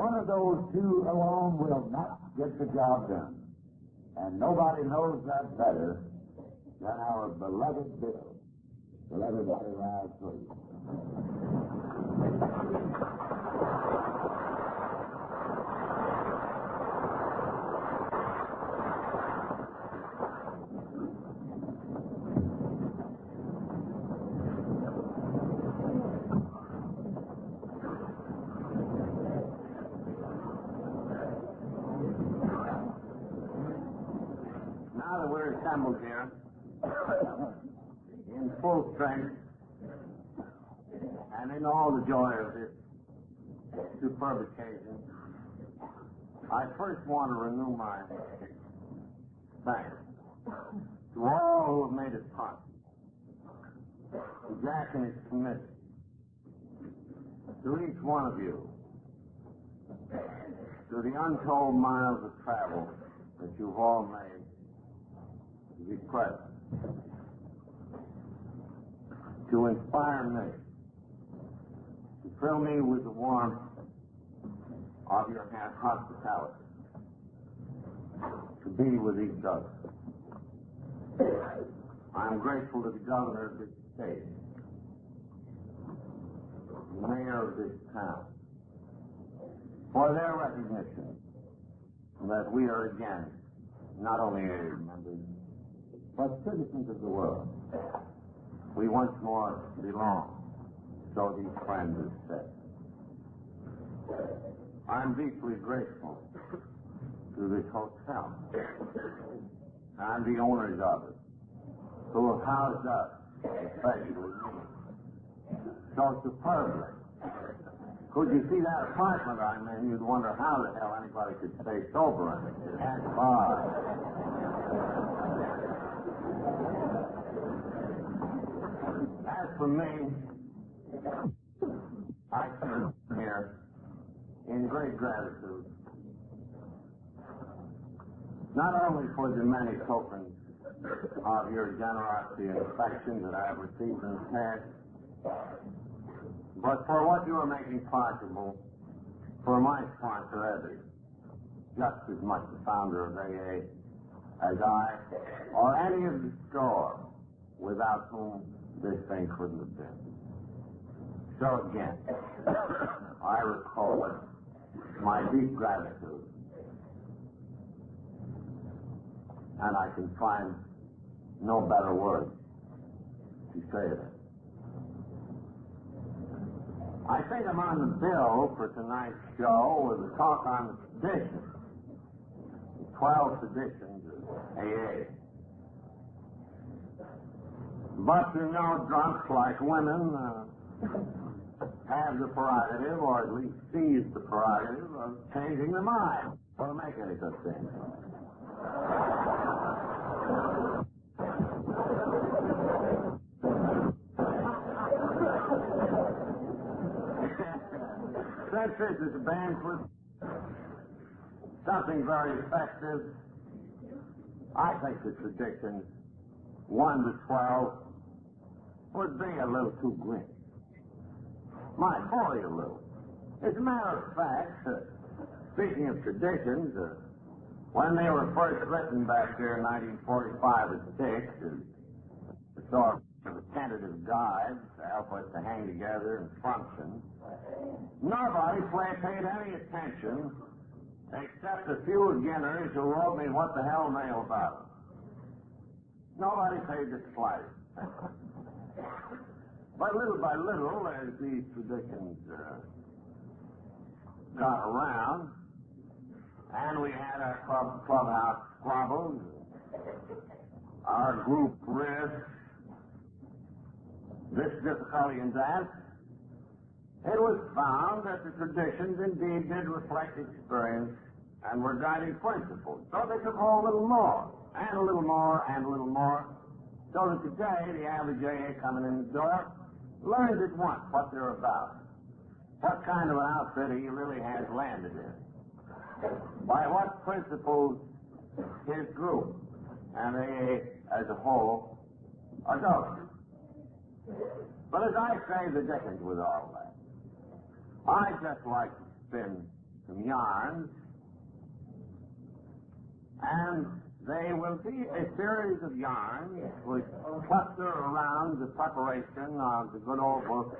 One of those two alone will not get the job done. And nobody knows that better than our beloved Bill. Will everybody rise, please? Now that we're assembled here in full strength and in all the joy of this superb occasion, I first want to renew my thanks to all who have made it possible, to Jack and his committee, to each one of you, to the untold miles of travel that you've all made to be present, to inspire me, to fill me with the warmth of your hospitality, to be with each other. I'm grateful to the governor of this state, the mayor of this town, for their recognition that we are again not only area members, but citizens of the world. We once more belong, so these friends have said. I'm deeply grateful to this hotel and the owners of it, who have housed us, especially me, so superbly. Could you see that apartment I'm in, you'd wonder how the hell anybody could stay sober in it. It has bars. As for me, I come here in great gratitude, not only for the many tokens of your generosity and affection that I have received in the past, but for what you are making possible for my sponsor, Evie, just as much the founder of AA as I, or any of the store without whom this thing couldn't have been. So again, I recall my deep gratitude, and I can find no better words to say it. I think I'm on the bill for tonight's show with a talk on the traditions, the 12 traditions of AA. But you know, drunks like women have the prerogative, or at least seize the prerogative, of changing their mind. Don't make any such thing. Since this is a banquet, something very festive, I think the traditions 1 to 12 would be a little too grim. Might bore you a little. As a matter of fact, speaking of traditions, when they were first written back here in 1945 or 6, as sort of a tentative guide to help us to hang together and function, nobody paid any attention except a few beginners who wrote me what the hell mail about it. Nobody paid the slightest. But little by little, as these traditions got around, and we had our clubhouse squabbles, our group rifts, this difficulty and that, it was found that the traditions indeed did reflect experience and were guiding principles. So they took on a little more, and a little more, and a little more, so that today the average AA coming in the door learns at once what they're about, what kind of an outfit he really has landed in, by what principles his group and AA as a whole are going. But as I say the dickens with all that, I just like to spin some yarns, and they will be a series of yarns which cluster around the preparation of the good old book,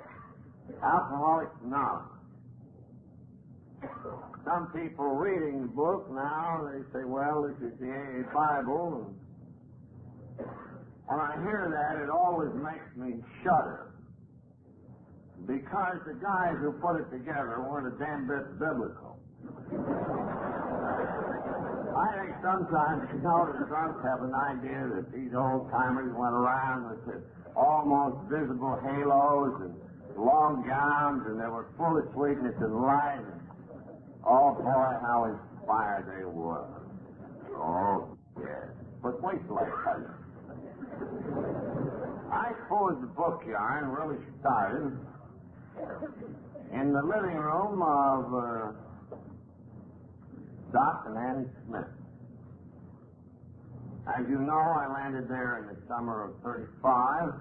Alcoholics Anonymous. Some people reading the book now, they say, well, this is the AA Bible. And when I hear that, it always makes me shudder. Because the guys who put it together weren't a damn bit biblical. I think sometimes, the drunks have an idea that these old-timers went around with almost visible halos and long gowns, and they were full of sweetness and light. Oh, boy, how inspired they were. Oh, yes. But wait till I tell you. I suppose the book yarn really started in the living room of Doc and Annie Smith. As you know, I landed there in the summer of '35.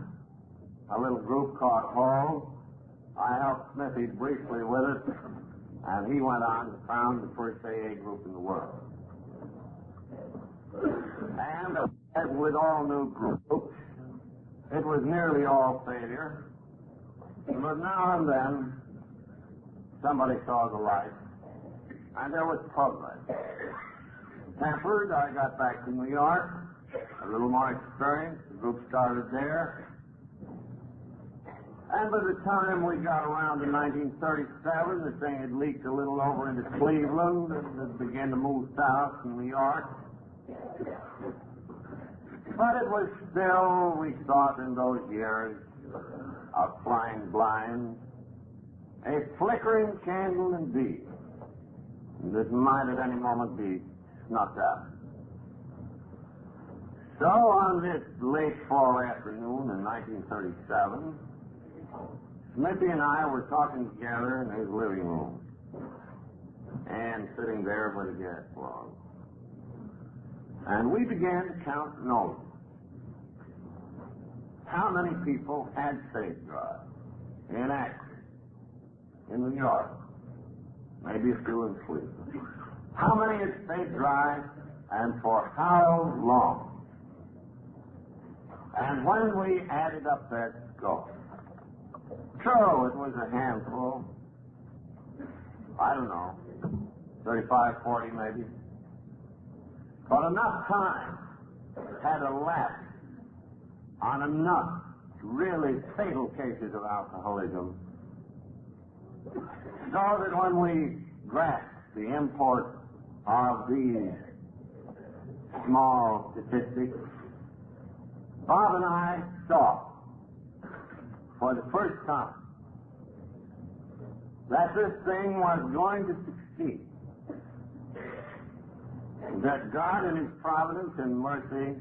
A little group caught hold. I helped Smithy briefly with it, and he went on to found the first AA group in the world. And as with all new groups, it was nearly all failure. But now and then, somebody saw the light, and there was progress. Tempered, I got back to New York, a little more experience. The group started there. And by the time we got around to 1937, the thing had leaked a little over into Cleveland, and it began to move south to New York. But it was still, we thought in those years of flying blind, a flickering candle indeed that might at any moment be snuffed out. So on this late fall afternoon in 1937, Smithy and I were talking together in his living room and sitting there by the gas log. And we began to count notes. How many people had safe drive in Akron, in New York, maybe a few in Cleveland? How many had safe drive and for how long? And when we added up that score, true, it was a handful. I don't know, 35, 40 maybe. But enough time had elapsed on enough really fatal cases of alcoholism so that when we grasped the import of these small statistics, Bob and I saw for the first time that this thing was going to succeed. That God in His providence and mercy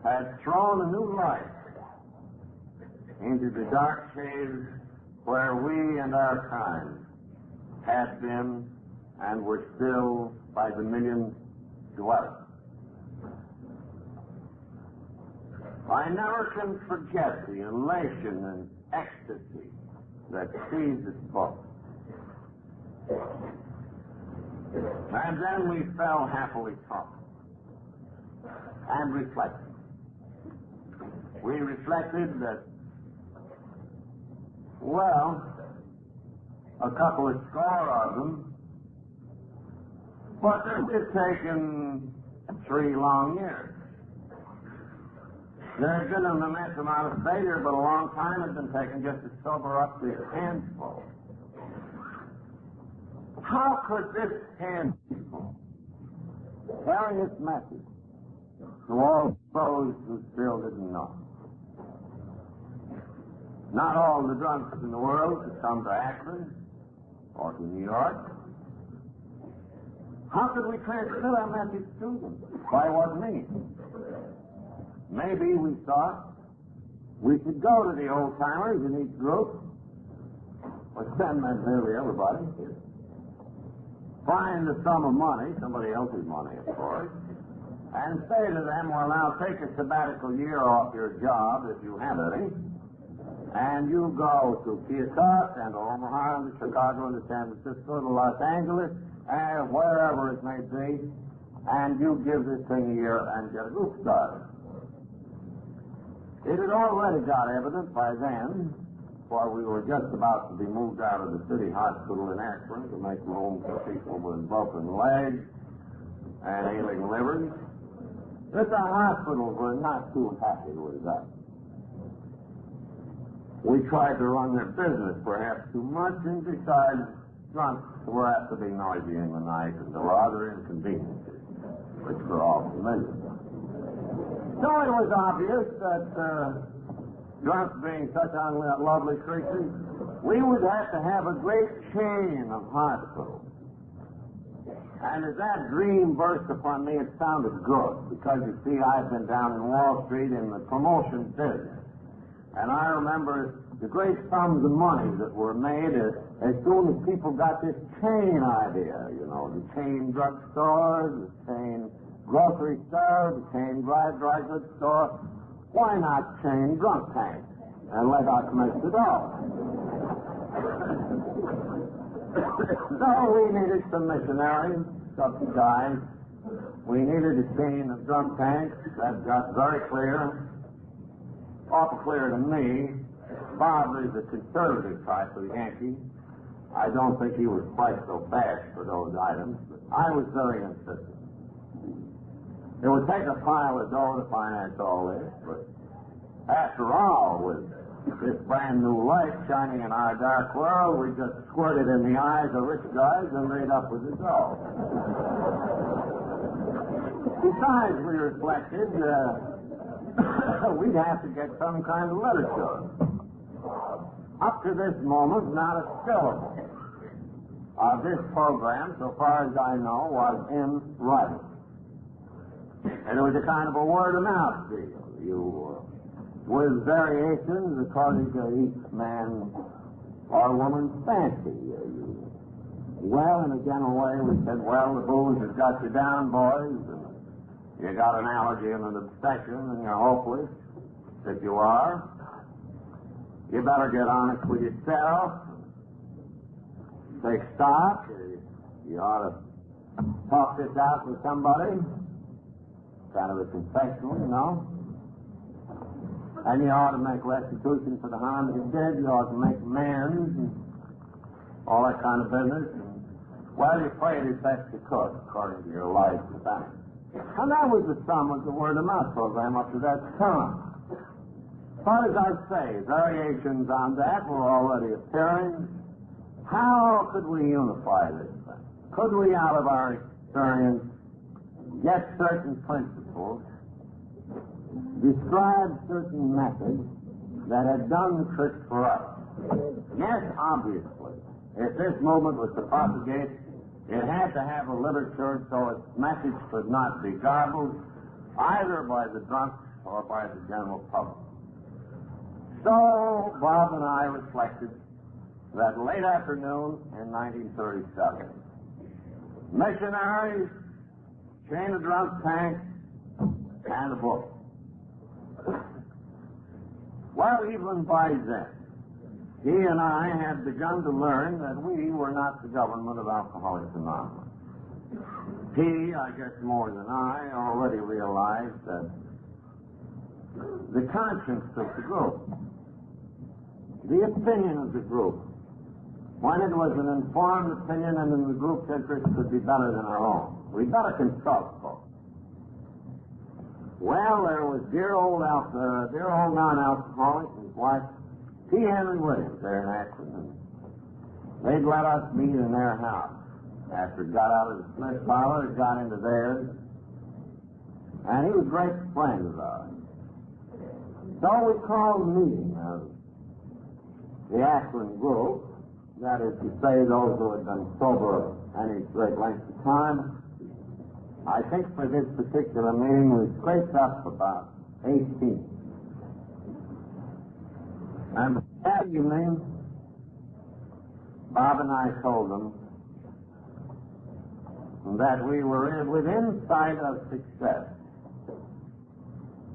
had thrown a new light into the dark caves where we and our kind had been and were still by the millions dwelling. I never can forget the elation and ecstasy that seized us both. And then we fell happily talking and reflected. We reflected that, well, a couple of score of them, but it's taken 3 long years. There's been an immense amount of failure, but a long time has been taken just to sober up this handful. How could this handful carry its message to all those who still didn't know? Not all the drunks in the world could come to Akron or to New York. How could we transmit our message to them? By what means? Maybe we thought we should go to the old-timers in each group, or send them nearly everybody, find a sum of money, somebody else's money, of course, and say to them, well, now take a sabbatical year off your job, if you have any, And you go to Keokuk and to Omaha and to Chicago and to San Francisco to Los Angeles and wherever it may be, and you give this thing a year and get a group started. It had already got evident by then, for we were just about to be moved out of the city hospital in Akron to make room for people with broken legs and ailing livers, that the hospitals were not too happy with that. We tried to run their business perhaps too much, and besides, drunks were apt to be noisy in the night, and there were other inconveniences, which were all familiar. So it was obvious that drunks being such unlovely creatures, we would have to have a great chain of hospitals. And as that dream burst upon me, it sounded good, because you see, I've been down in Wall Street in the promotion business. And I remember the great sums of money that were made as soon as people got this chain idea, you know, the chain drugstores, the chain grocery store, the chain dry goods store. Why not chain drunk tanks and let us mix it all? So we needed some missionaries, subsidized. We needed a chain of drunk tanks. That got very clear. Awful clear to me. Bob is a conservative type of Yankee. I don't think he was quite so fast for those items, but I was very insistent. It would take a pile of dough to finance all this, but after all, with this brand new light shining in our dark world, we just squirted in the eyes of rich guys and made up with the dough. Besides, we reflected, we'd have to get some kind of literature. Up to this moment, not a syllable of this program, so far as I know, was in writing. And it was a kind of a word-of-mouth deal. With variations according to each man or woman's fancy. Well, in a general way, we said, well, the booze has got you down, boys, and you got an allergy and an obsession, and you're hopeless, that you are. You better get honest with yourself. Take stock. You ought to talk this out with somebody. Kind of a confessional, you know. And you ought to make restitution for the harm that you did. You ought to make amends and all that kind of business. And, well, you played as best you could, according to your life and family. And that was the sum of the word-of-mouth program up to that time. But as I say, variations on that were already appearing. How could we unify this thing? Could we, out of our experience, get certain principles, describe certain methods that had done the trick for us? Yes, obviously. If this movement was to propagate, it had to have a literature so its message could not be garbled either by the drunks or by the general public. So Bob and I reflected that late afternoon in 1937. Missionaries, chain of drunk tanks, and a book. Well, even by then, he and I had begun to learn that we were not the government of Alcoholics Anonymous. He, I guess more than I, already realized that the conscience of the group, the opinion of the group, when it was an informed opinion and in the group's interest, could be better than our own. We'd better consult folks. Well, there was dear old non-alcoholic and his wife, T. Henry Williams, there in Akron, and they'd let us meet in their house. After it got out of the Smith parlor, it got into theirs, and he was a great friend of ours. So we called a meeting of the Akron group, that is to say, those who had been sober any great length of time. I think for this particular meeting, we scraped up about 18. And that evening, Bob and I told them that we were within sight of success,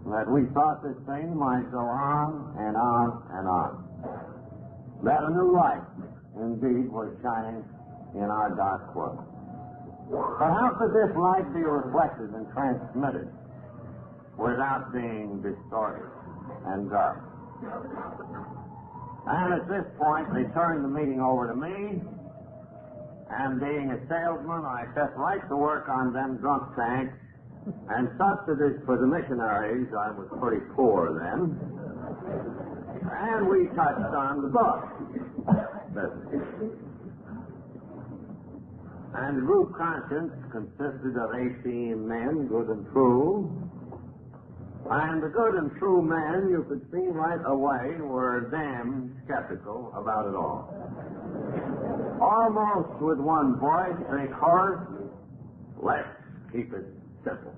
that we thought this thing might go on and on and on. that a new light, indeed, was shining in our dark world. But how could this light be reflected and transmitted without being distorted and dark? And at this point, they turned the meeting over to me, and being a salesman, I set right to work on them drunk tanks and subsidies for the missionaries. I was pretty poor then. And we touched on the book business. And the group conscience consisted of 18 men, good and true. And the good and true men, you could see right away, were damn skeptical about it all. Almost with one voice, they chorused, "Let's keep it simple."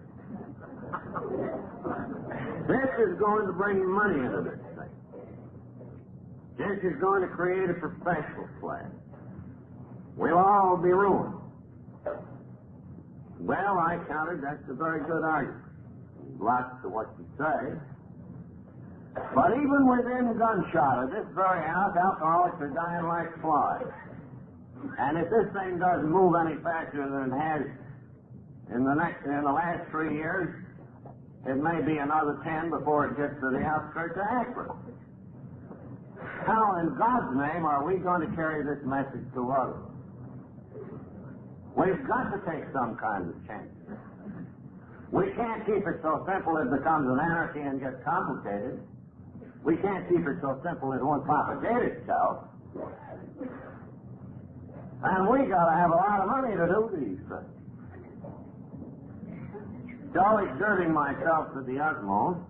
This is going to bring money into this thing. This is going to create a professional class. We'll all be ruined. Well, I countered, that's a very good argument. Lots to what you say. But even within gunshot of this very house, alcoholics are dying like flies. And if this thing doesn't move any faster than it has in the last 3 years, it may be another 10 before it gets to the outskirts of Akron. How in God's name are we going to carry this message to others? We've got to take some kind of change. We can't keep it so simple it becomes an anarchy and gets complicated. We can't keep it so simple it won't propagate itself. And we got to have a lot of money to do these things. So, exerting myself to the utmost,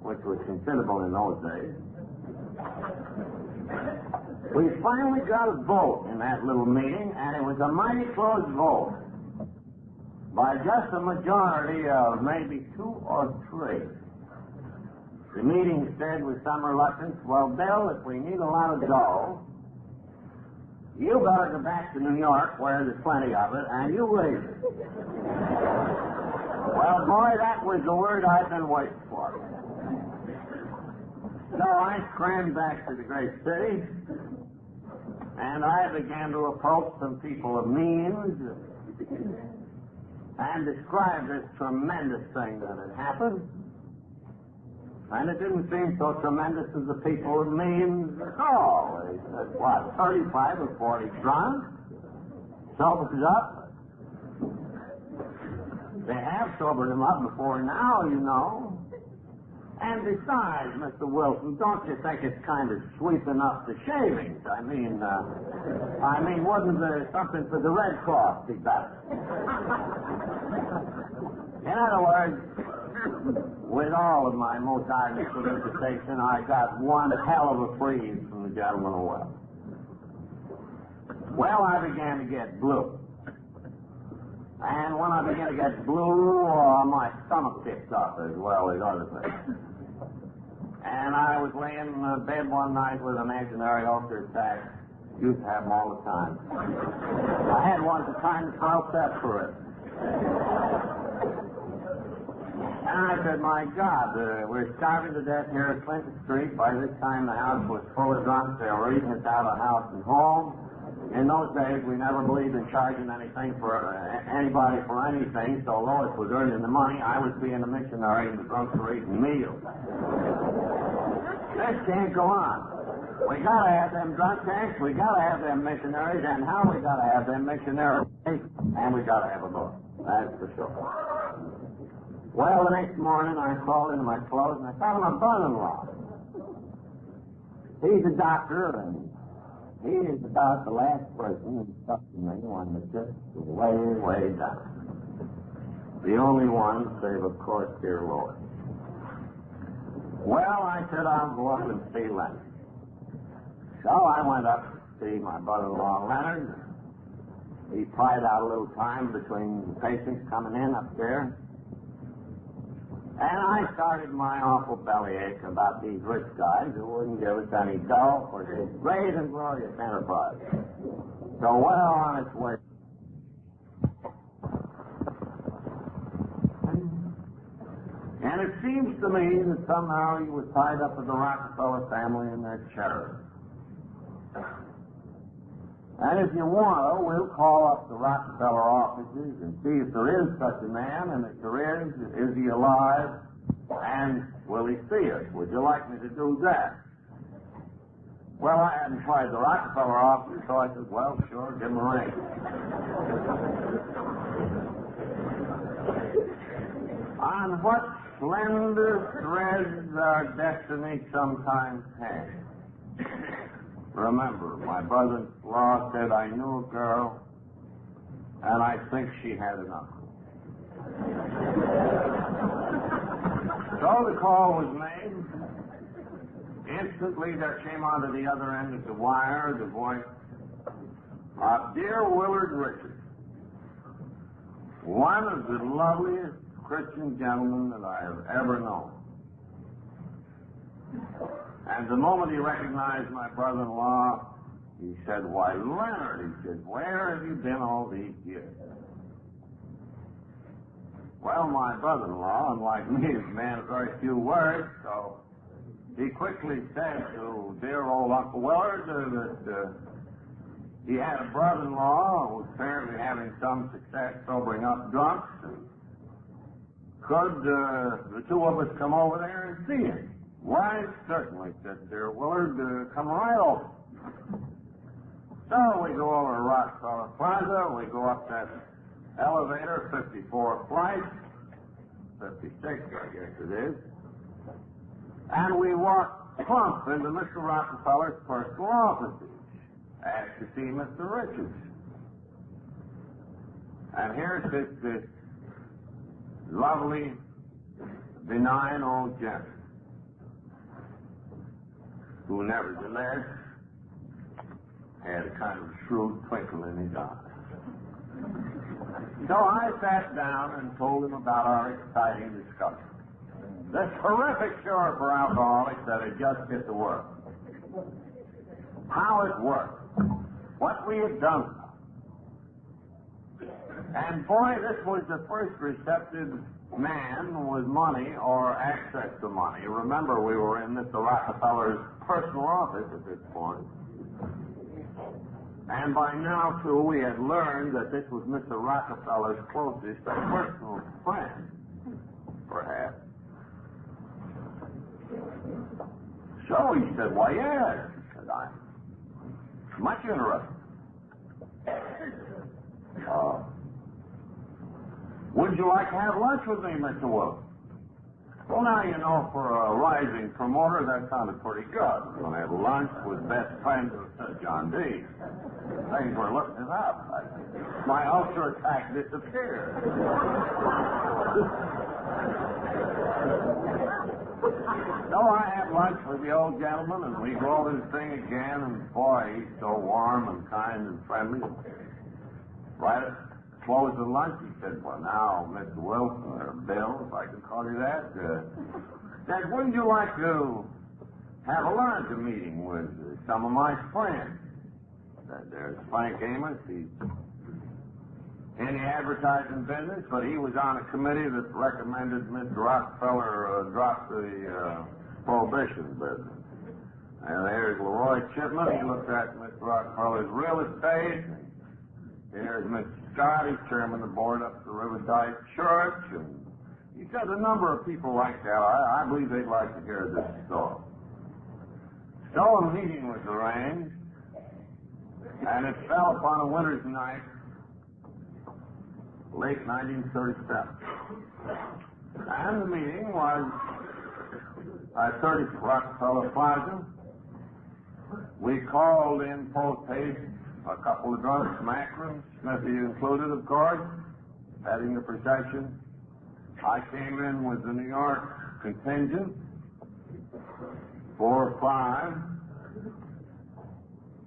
which was considerable in those days, we finally got a vote in that little meeting, and it was a mighty close vote. By just a majority of maybe 2 or 3. The meeting said with some reluctance, "Well, Bill, if we need a lot of dough, you better go back to New York where there's plenty of it, and you raise it." Well, boy, that was the word I've been waiting for. So I scrammed back to the great city, and I began to approach some people of means and describe this tremendous thing that had happened. And it didn't seem so tremendous to the people of means at all. They said, what, 35 or 40 drunk? Sobered up? They have sobered them up before now, you know. And besides, Mr. Wilson, don't you think it's kind of sweeping up the shavings? I mean, wouldn't there something for the Red Cross be better? In other words, with all of my most ardent solicitation, I got one hell of a freeze from the gentleman of wealth. Well, I began to get blue. And when I began to get blue, my stomach kicked up as well as other things. And I was laying in bed one night with an imaginary ulcer attack. Used to have them all the time. I had one at the time that felt separate. And I said, my God, we're starving to death here at Clinton Street. By this time, the house was full of drunks. They were eating us out of house and home. In those days, we never believed in charging anything for anybody for anything, so Lois was earning the money. I was being a missionary, and the drunks were eating meals. This can't go on. We got to have them drunk tanks, we got to have them missionaries, and how we got to have them missionaries, and we got to have a book. That's for sure. Well, the next morning, I crawled into my clothes, and I found my brother-in-law. He's a doctor, and he is about the last person who stuck to me when the chip was way, way down. The only one, save, of course, dear Lois. Well, I said I'll go up and see Leonard. So I went up to see my brother-in-law, Leonard. He pried out a little time between the patients coming in up there. And I started my awful bellyache about these rich guys who wouldn't give us any dough for this great and glorious enterprise. So well on its way. And it seems to me that somehow he was tied up with the Rockefeller family and their charity. And if you want to, we'll call up the Rockefeller offices and see if there is such a man, and if there is he alive, and will he see us? Would you like me to do that? Well, I hadn't tried the Rockefeller office, so I said, well, sure, give him a ring. On what slender threads our destiny sometimes hangs. Remember, my brother-in-law said I knew a girl, and I think she had an uncle. So the call was made. Instantly, there came onto the other end of the wire the voice of dear Willard Richards, one of the loveliest Christian gentlemen that I have ever known. And the moment he recognized my brother-in-law, he said, why, Leonard, he said, where have you been all these years? Well, my brother-in-law, unlike me, is a man of very few words, so he quickly said to dear old Uncle Willard that he had a brother-in-law who was apparently having some success sobering up drunks, and could the two of us come over there and see him? Why, certainly, said dear Willard, come right over. So we go over to Rockefeller Plaza, we go up that elevator, 54th flight, 56, I guess it is, and we walk plump into Mr. Rockefeller's personal offices, asked to see Mr. Richards. And here's this lovely, benign old gentleman, who nevertheless had a kind of shrewd twinkle in his eye. So I sat down and told him about our exciting discovery. This horrific cure for alcoholics that had just hit the world. How it worked. What we had done. And boy, this was the first receptive man with money or access to money. Remember, we were in Mr. Rockefeller's personal office at this point. And by now, too, we had learned that this was Mr. Rockefeller's closest personal friend, perhaps. So he said, why, yes, said I. Much interested. Would you like to have lunch with me, Mr. Wilson? Well, now, you know, for a rising promoter, that sounded pretty good. We're going to have lunch with best friend of John D. Things were looking it up. My ulcer attack disappeared. So I had lunch with the old gentleman, and we go over this thing again, and boy, he's so warm and kind and friendly. Right at the close of lunch, he said, well, now, Mr. Wilson, or Bill, if I can call you that, said, wouldn't you like to have a lunch meeting with some of my friends? There's Frank Amos. He's in the advertising business, but he was on a committee that recommended Mr. Rockefeller drop the prohibition business. And there's Leroy Chipman. He looked at Mr. Rockefeller's real estate. Here's Mr. Scott. He's chairman of the board up at the Riverside Church. And he said a number of people like that. I believe they'd like to hear this story. So a meeting was arranged, and it fell upon a winter's night, late 1937. And the meeting was at 30 Rockefeller Plaza. We called in post-haste a couple of drunks from Akron, Smithy included, of course, heading the procession. I came in with the New York contingent, 4 or 5.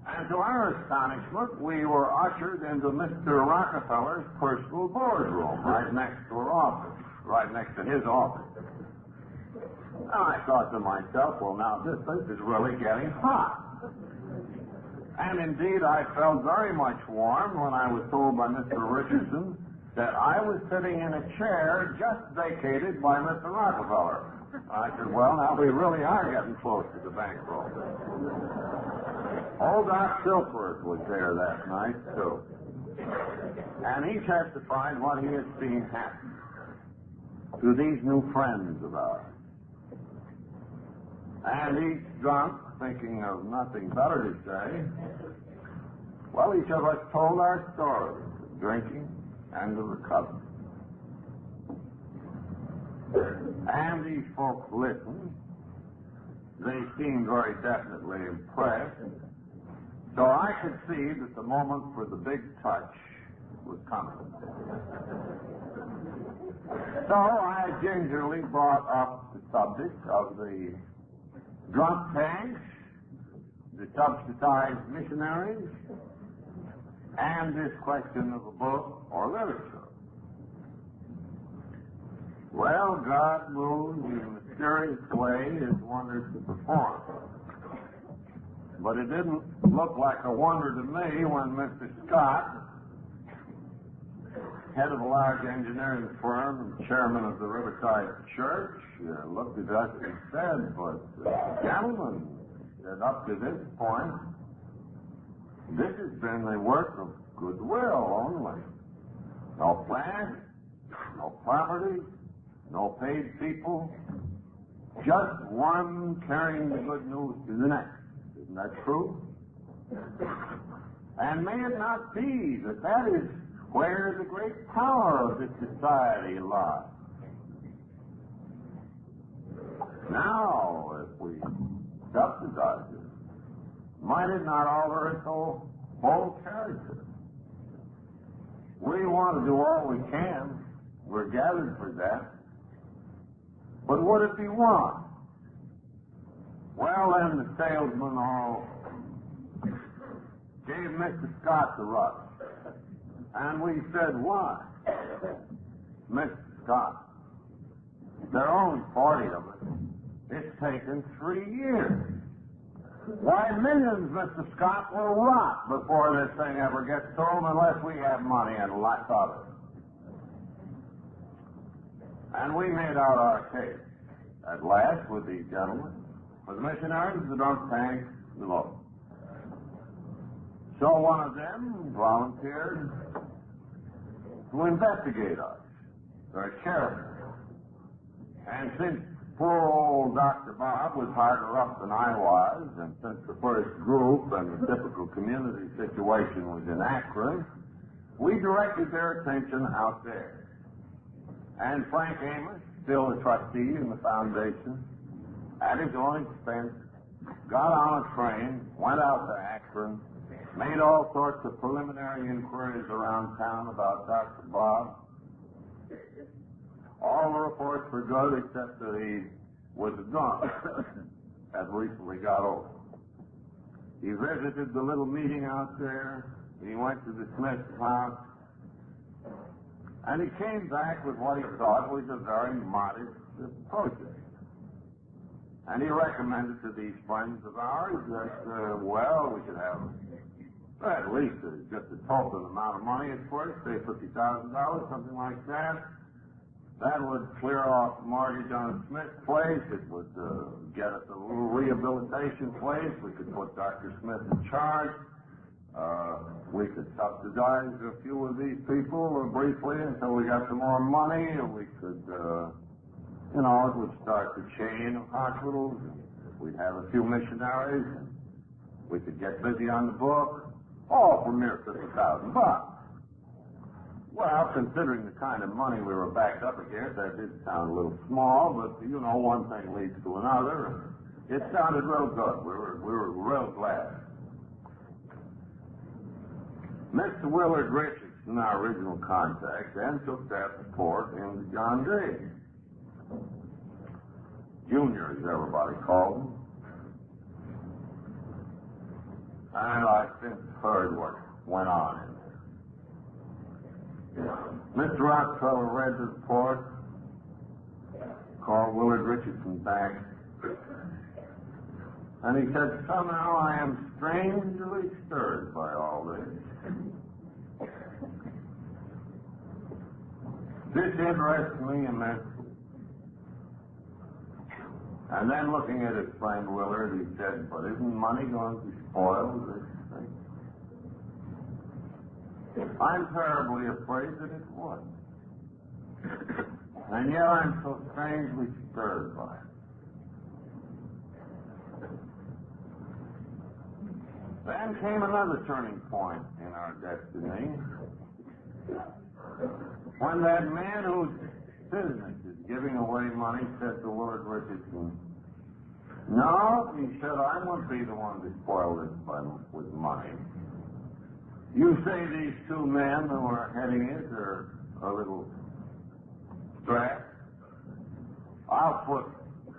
And to our astonishment, we were ushered into Mr. Rockefeller's personal boardroom, right next to our office, right next to his office. And I thought to myself, well, now this is really getting hot. And indeed, I felt very much warm when I was told by Mr. Richardson that I was sitting in a chair just vacated by Mr. Rockefeller. I said, well, now we really are getting close to the bankroll. Old Doc Silfworth was there that night, too. And he testified what he had seen happen to these new friends of ours. And each drunk, thinking of nothing better to say, well, each of us told our stories of drinking and of recovery. And these folks listened. They seemed very definitely impressed. So I could see that the moment for the big touch was coming. So I gingerly brought up the subject of the drunk tanks, the subsidized missionaries, and this question of a book or literature. Well, God moves in a mysterious way His wonders to perform. But it didn't look like a wonder to me when Mr. Scott, head of a large engineering firm and chairman of the Riverside Church, looked at us and said, but gentlemen, said up to this point, this has been the work of goodwill only. No plan, no property, no paid people, just one carrying the good news to the next. Isn't that true? And may it not be that that is where the great power of this society lies? Now, if we subsidize it, might it not alter its whole character? We want to do all we can. We're gathered for that. But would it be one? Well, then the salesman all gave Mr. Scott the rush. And we said, why? Mr. Scott, there are only 40 of us. It's taken 3 years. Why, millions, Mr. Scott, will rot before this thing ever gets to them unless we have money and lots of it. And we made out our case at last with these gentlemen, with the missionaries, the drunk tanks, the Lord. So one of them volunteered to investigate us very carefully. And since poor old Dr. Bob was harder up than I was, and since the first group and the typical community situation was in Akron, we directed their attention out there. And Frank Amos, still a trustee in the foundation, at his own expense, got on a train, went out to Akron, made all sorts of preliminary inquiries around town about Dr. Bob. All the reports were good except that he was a drunk, had recently got over. He visited the little meeting out there. He went to the Smith's house. And he came back with what he thought was a very modest project. And he recommended to these friends of ours that, well, we should have at least just a token amount of money at first, say $50,000, something like that. That would clear off the mortgage on Smith's place. It would get us a little rehabilitation place. We could put Dr. Smith in charge. We could subsidize a few of these people briefly until we got some more money, and we could, it would start the chain of hospitals. We'd have a few missionaries, and we could get busy on the book, all for mere $50,000. Well, considering the kind of money we were backed up against, that did sound a little small, but, one thing leads to another. It sounded real good. We were real glad. Mr. Willard Richardson, our original contact, then took that report into John Day. Junior, as everybody called him. And I've since heard what went on in there. Mr. Rockefeller read the report, called Willard Richardson back, and he said, somehow I am strangely stirred by all this. This interests me immensely. And then looking at his friend Willard, he said, but isn't money going to spoil this thing? I'm terribly afraid that it would. And yet I'm so strangely stirred by it. Then came another turning point in our destiny. When that man whose business is giving away money said to Willard Richardson, no, he said, I won't be the one to spoil this with money. You say these two men who are heading it are a little strapped. I'll put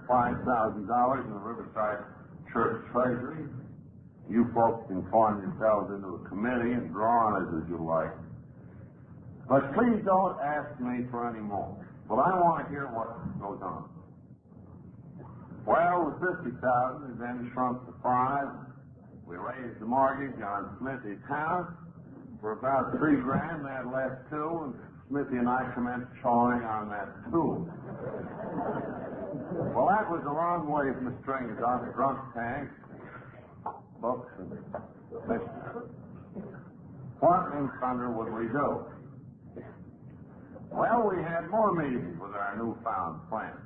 $5,000 in the Riverside Church Treasury. You folks can form yourselves into a committee and draw on it as you like. But please don't ask me for any more. But I want to hear what goes on. Well, the $50,000 then shrunk to $5,000. We raised the mortgage on Smithy's house for about $3,000. That left $2,000, and Smithy and I commenced chawing on that $2,000. Well, that was a long way from the strings on the drunk tank, books, and missions. What in thunder would we do? Well, we had more meetings with our newfound friends.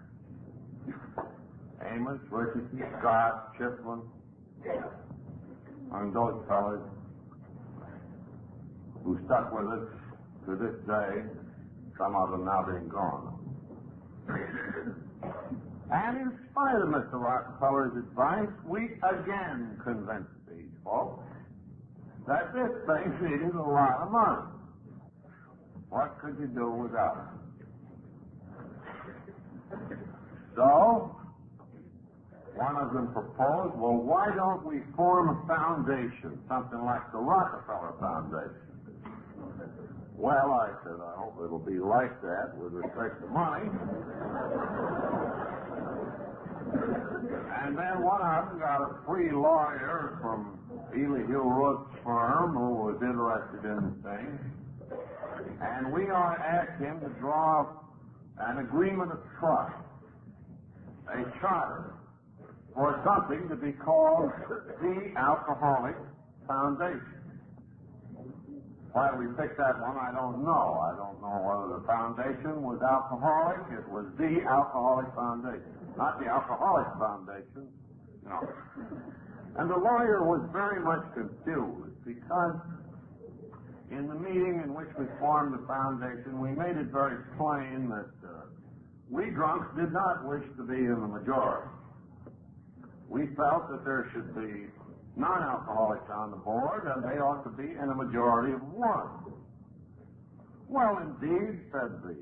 Amos, Richardson, Scott, Chiplin, and those fellas who stuck with us to this day, some of them now being gone. And in spite of Mr. Rockefeller's advice, we again convinced these folks that this thing needed a lot of money. What could you do without it? So, one of them proposed, well, why don't we form a foundation, something like the Rockefeller Foundation? Well, I said, I hope it'll be like that with respect to money. And then one of them got a free lawyer from Ely Hill Root's firm who was interested in the thing. And we ought to ask him to draw up an agreement of trust, a charter, for something to be called the Alcoholic Foundation. Why we picked that one, I don't know. I don't know whether the foundation was alcoholic. It was the Alcoholic Foundation, not the Alcoholic Foundation. No. And the lawyer was very much confused because in the meeting in which we formed the foundation, we made it very plain that we drunks did not wish to be in the majority. We felt that there should be non-alcoholics on the board, and they ought to be in a majority of one. Well, indeed, said the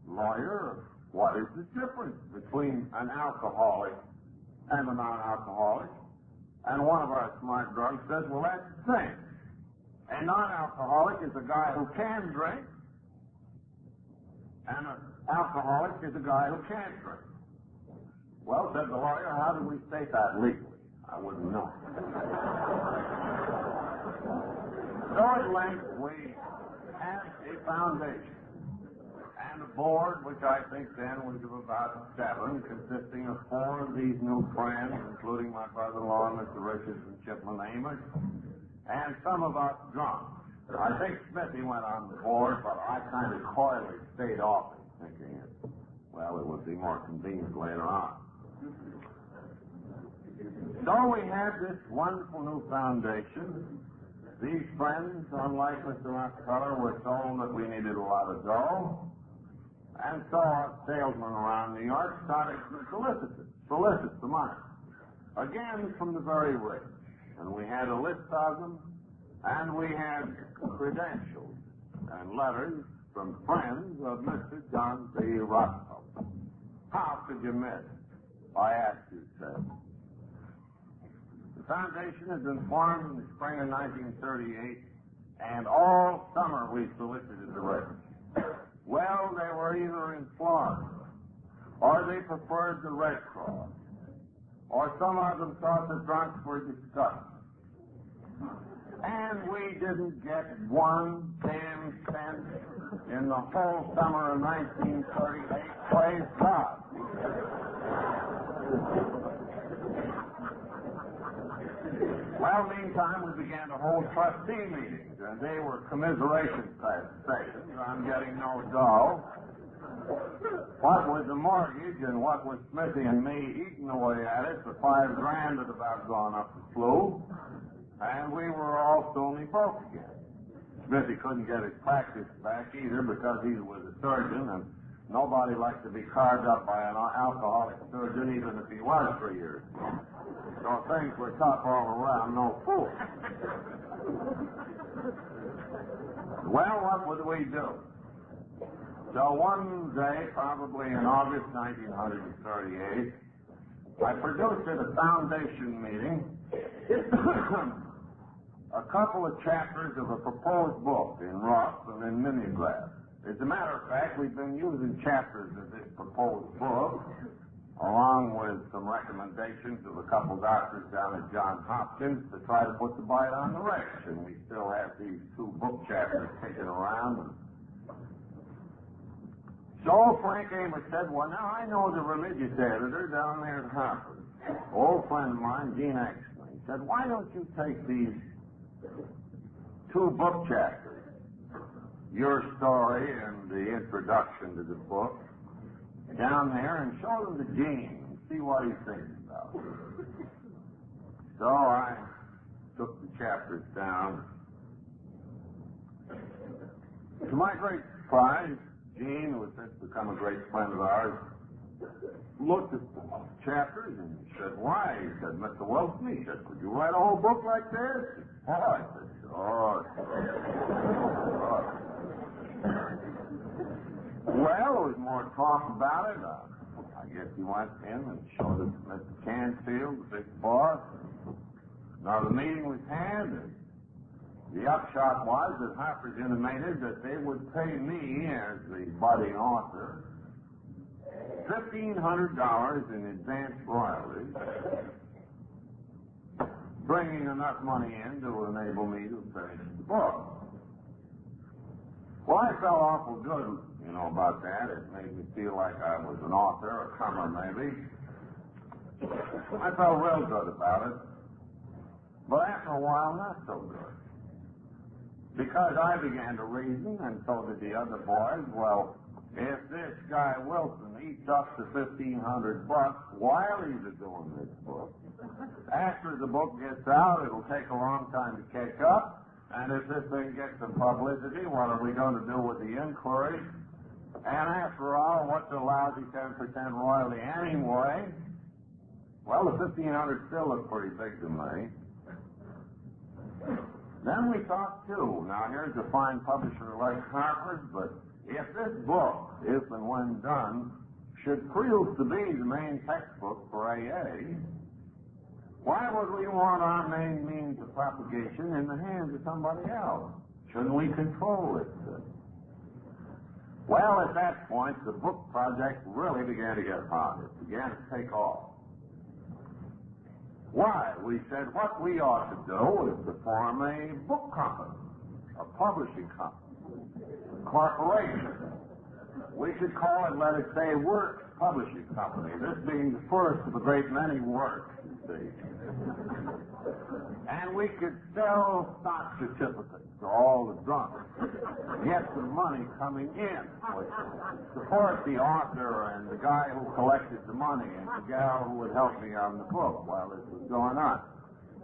lawyer, what is the difference between an alcoholic and a non-alcoholic? And one of our smart drunks says, well, that's the thing. A non-alcoholic is a guy who can drink, and an alcoholic is a guy who can't drink. Well, said the lawyer, how do we state that legally? I wouldn't know. So at length we had a foundation and a board, which I think then was of about 7, consisting of 4 of these new friends, including my brother-in-law, Mr. Richardson, Chiplin, Amos, and some of us drunks. I think Smithy went on the board, but I kind of coyly stayed off it, thinking it would be more convenient later on. So we had this wonderful new foundation. These friends, unlike Mr. Rockefeller, were told that we needed a lot of dough. And so our salesmen around New York started to solicit the money. Again, from the very rich. And we had a list of them, and we had credentials and letters from friends of Mr. John C. Rockefeller. How could you miss? I asked you, sir. The foundation had been formed in the spring of 1938, and all summer we solicited the rich. Well, they were either in Florida, or they preferred the Red Cross, or some of them thought the drunks were disgusting. And we didn't get 1 damn cent in the whole summer of 1938. Praise God. Well, meantime, we began to hold trustee meetings, and they were commiseration sessions on getting no dough. What with the mortgage and what with Smithy and me eating away at it, the $5,000 had about gone up the flue, and we were all stony broke again. Smithy couldn't get his practice back either because he was a surgeon, and nobody liked to be carved up by an alcoholic surgeon, even if he was 3 years. So things were tough all around, no fool. Well, what would we do? So one day, probably in August 1938, I produced at a foundation meeting a couple of chapters of a proposed book in rough and in mimeograph. As a matter of fact, we've been using chapters of this proposed book, along with some recommendations of a couple doctors down at Johns Hopkins to try to put the bite on the rich. And we still have these 2 book chapters kicking around. So Frank Amos said, well, now I know the religious editor down there at Harvard, old friend of mine, Gene Exley. He said, why don't you take these 2 book chapters, your story and the introduction to the book, down there and show them to Gene and see what he thinks about it. So I took the chapters down. To my great surprise, Gene, who has since become a great friend of ours, looked at the chapters and said, why? He said, Mr. Wilson, he said, could you write a whole book like this? Oh, I said, sure. Well, there was more talk about it. I guess he went in and showed it to Mr. Canfield, the big boss. Now, the meeting was had, and the upshot was that Harper's intimated that they would pay me, as the budding author, $1,500 in advance royalties, bringing enough money in to enable me to finish the book. Well, I felt awful good, about that. It made me feel like I was an author, a comer maybe. I felt real good about it. But after a while, not so good. Because I began to reason, and so did the other boys, well, if this guy Wilson eats up the $1,500 while he's doing this book, after the book gets out, it'll take a long time to catch up, and if this thing gets some publicity, what are we going to do with the inquiry? And after all, what's a lousy 10% royalty anyway? Well, the $1,500 still looks pretty big to me. Then we thought, too, now here's a fine publisher like Harper's, but if this book, if and when done, should prove to be the main textbook for AA, why would we want our main means of propagation in the hands of somebody else? Shouldn't we control it? Well, at that point, the book project really began to get hot. It began to take off. Why? We said what we ought to do is to form a book company, a publishing company, a corporation. We should call it, let us say, Works Publishing Company, this being the first of a great many works, you see. And we could sell stock certificates to all the drunks, get some money coming in, support the author and the guy who collected the money and the gal who would help me on the book while this was going on.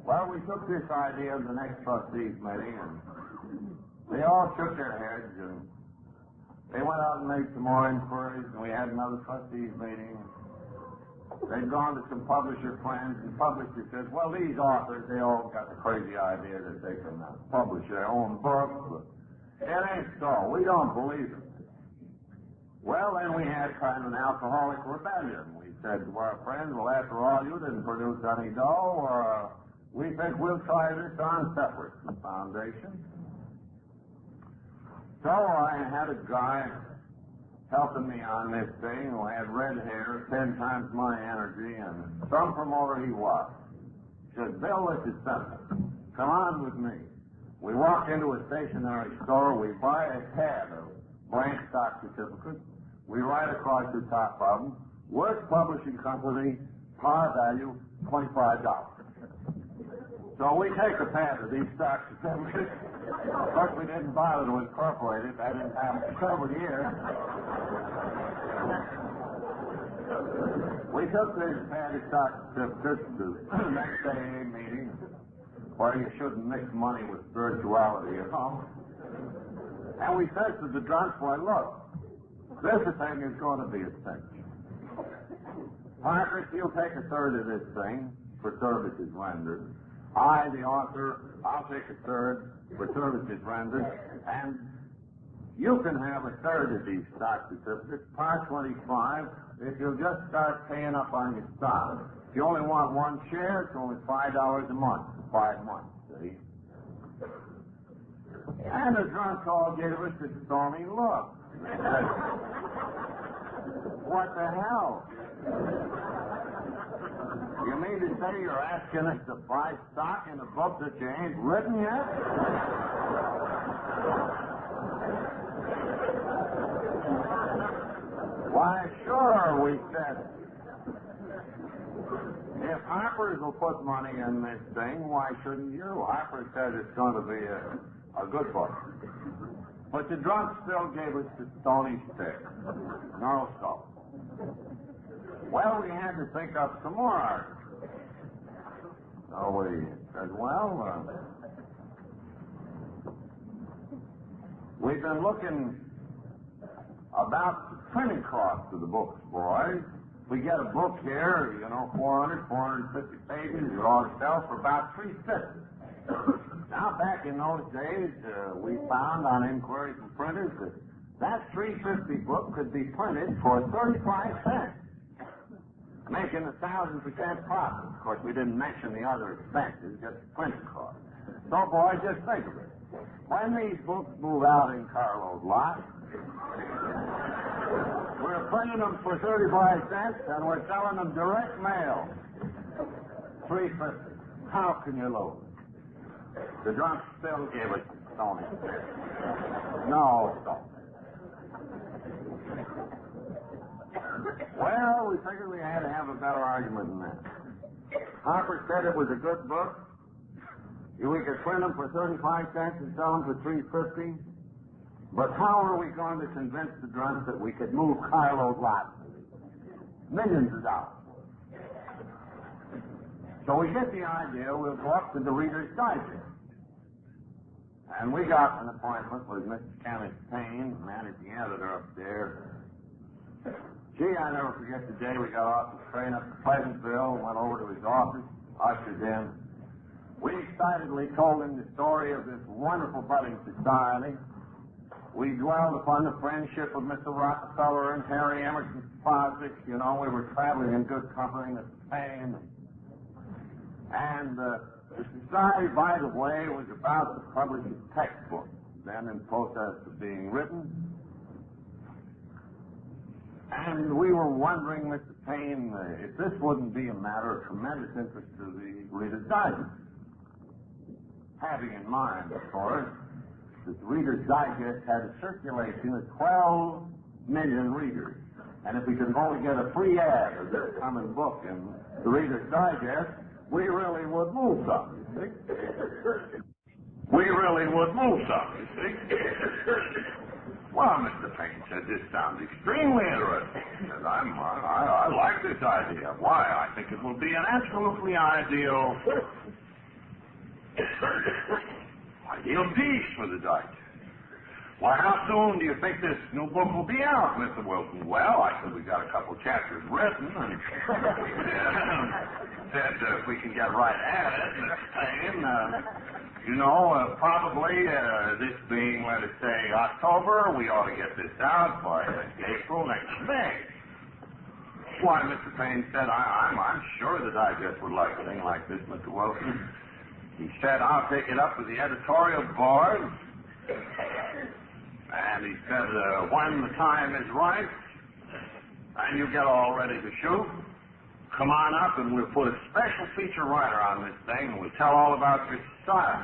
Well, we took this idea to the next trustees meeting, and they all shook their heads, and they went out and made some more inquiries, and we had another trustees meeting. They'd gone to some publisher friends, and publisher says, well, these authors, they all got the crazy idea that they can publish their own books, but it ain't so. We don't believe it. Well, then we had kind of an alcoholic rebellion. We said to our friends, well, after all, you didn't produce any dough, we think we'll try this on separate from the foundation. So I had a guy helping me on this thing who had red hair, 10 times my energy, and some promoter he was. He said, Bill, this is simple. Come on with me. We walk into a stationery store, we buy a head of blank stock certificates, we write across the top of them, Works Publishing Company, Par value, $25. So we take a pad of these stock certificates. Of course, we didn't bother to incorporate it. That didn't happen for several years. We took these pad of stock certificates to the next AA meeting, where you shouldn't mix money with spirituality, you know. And we said to the drunks, "Why, look, this thing is going to be a cinch. Parker, you'll take a third of this thing for services rendered. I, the author, I'll take a third for services rendered, and you can have a third of these stock certificates, par 25, if you'll just start paying up on your stock. If you only want one share, it's only $5 a month, 5 months, see? And the drunks all gave us a stormy look. What the hell? You mean to say you're asking us to buy stock in a book that you ain't written yet? Why, sure, we said. If Harper's will put money in this thing, why shouldn't you? Harper said it's going to be a good book. But the drunk still gave us the stony stick. No salt. Well, we had to think up some more arguments. So we said, well, we've been looking about the printing cost of the books, boys. We get a book here, 400, 450 pages. It ought to sell for about $350. Now, back in those days, we found on inquiry from printers that $350 book could be printed for 35 cents. Making 1,000% profit. Of course, we didn't mention the other expenses, just the printing cost. So, boys, just think of it. When these books move out in carload lots, we're printing them for 35 cents and we're selling them direct mail. $350. How can you lose? The drunk still gave us stony. No, stone. Well, we figured we had to have a better argument than that. Harper said it was a good book. We could print them for 35 cents and sell them for $350. But how are we going to convince the drunks that we could move carload lots? Millions of dollars. So we get the idea we'll go up to the Reader's Digest. And we got an appointment with Mr. Kenneth Payne, the managing editor up there. Gee, I never forget the day we got off the train up to Pleasantville and went over to his office, ushered in. We excitedly told him the story of this wonderful budding society. We dwelled upon the friendship of Mr. Rockefeller and Harry Emerson Fosdick. We were traveling in good company, Mr. Payne. And the society, by the way, was about to publish a textbook, then in process of being written. And we were wondering, Mr. Payne, if this wouldn't be a matter of tremendous interest to the Reader's Digest. Having in mind, of course, that the Reader's Digest had a circulation of 12 million readers. And if we could only get a free ad of this coming book in the Reader's Digest, we really would move some, you see. We really would move some, you see. Well, Mr. Payne said, this sounds extremely interesting. He said, I like this idea. Why? I think it will be an absolutely ideal piece for the Digest. Well, how soon do you think this new book will be out, Mr. Wilson? Well, I said, we got a couple chapters written, and said if we can get right at it, Mr. Payne, probably this being, let us say, October, we ought to get this out by April next May. Why, Mr. Payne said, I'm sure the Digest would like a thing like this, Mr. Wilson. He said, I'll take it up with the editorial board. And he said, when the time is right, and you get all ready to shoot, come on up and we'll put a special feature writer on this thing and we'll tell all about your style.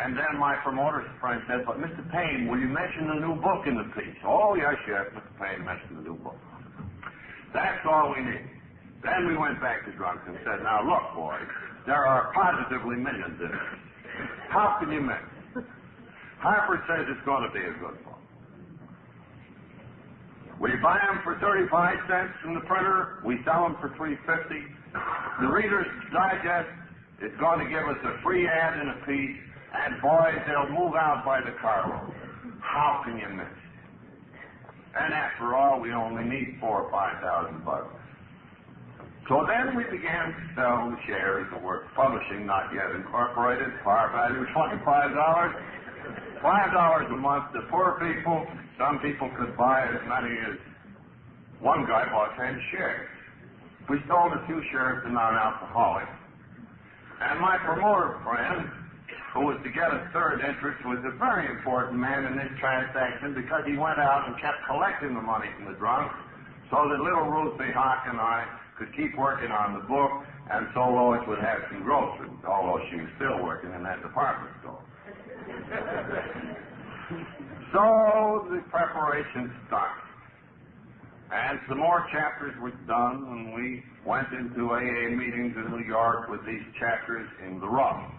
And then my promoter's friend said, but Mr. Payne, will you mention the new book in the piece? Oh, yes, Mr. Payne mentioned the new book. That's all we need. Then we went back to drunks and said, now look, boys, there are positively millions in it. How can you mix? Harper says it's going to be a good book. We buy them for 35 cents from the printer. We sell them for $3.50. The Reader's Digest is going to give us a free ad in a piece, and boys, they'll move out by the carload. How can you miss? And after all, we only need $4,000 or $5,000. So then we began to sell the shares of Works Publishing, not yet incorporated, par value $25, $5 a month to poor people. Some people could buy as many as one guy bought 10 shares. We sold a few shares to non-alcoholics. And my promoter friend, who was to get a third interest, was a very important man in this transaction because he went out and kept collecting the money from the drunks so that little Ruthie Hawk and I could keep working on the book, and so Lois would have some groceries, although she was still working in that department store. So the preparation started. And some more chapters were done, and we went into AA meetings in New York with these chapters in the rough.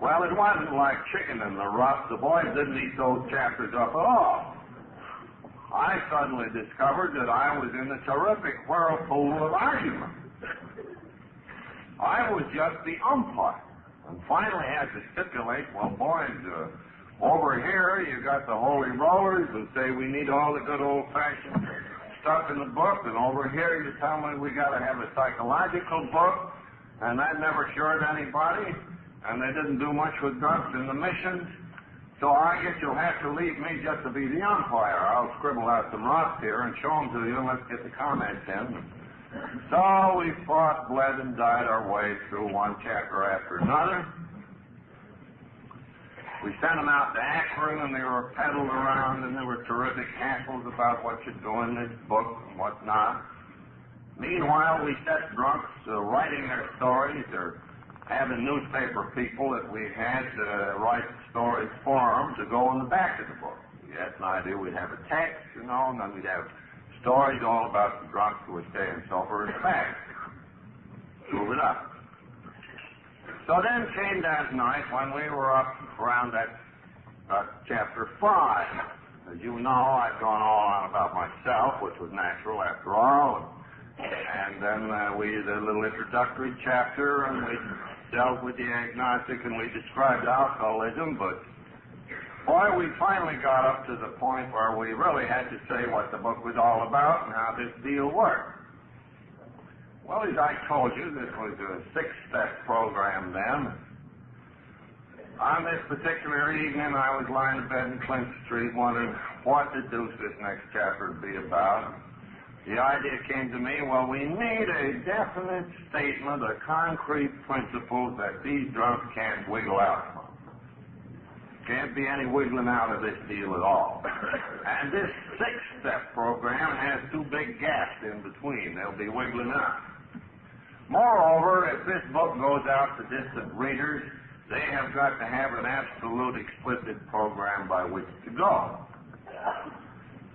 Well, it wasn't like chicken in the rough. The boys didn't eat those chapters up at all. I suddenly discovered that I was in a terrific whirlpool of argument. I was just the umpire, and finally had to stipulate, well, boys, over here you got the holy rollers who say we need all the good old-fashioned stuff in the book, and over here you tell me we got to have a psychological book, and that never cured anybody, and they didn't do much with drugs in the missions. So I guess you'll have to leave me just to be the umpire. I'll scribble out some roughs here and show them to you, and let's get the comments in. So we fought, bled, and died our way through one chapter after another. We sent them out to Akron, and they were peddled around, and there were terrific hassles about what should go in this book and what not. Meanwhile, we set drunks writing their stories, or having newspaper people that we had write stories for them to go in the back of the book. We had an idea we'd have a text, and then we'd have stories all about the drunks who were staying sober in the back. Move it up. So then came that night when we were up around that chapter 5. As you know, I'd gone all on about myself, which was natural after all. And then we did a little introductory chapter, and we dealt with the agnostic, and we described alcoholism, but boy, we finally got up to the point where we really had to say what the book was all about and how this deal worked. Well, as I told you, this was a 6-step program then. On this particular evening, I was lying in bed in Clinton Street wondering what the deuce this next chapter would be about. The idea came to me, well, we need a definite statement, a concrete principle that these drunks can't wiggle out from. Can't be any wiggling out of this deal at all. And this 6-step program has 2 big gaps in between. They'll be wiggling out. Moreover, if this book goes out to distant readers, they have got to have an absolute explicit program by which to go.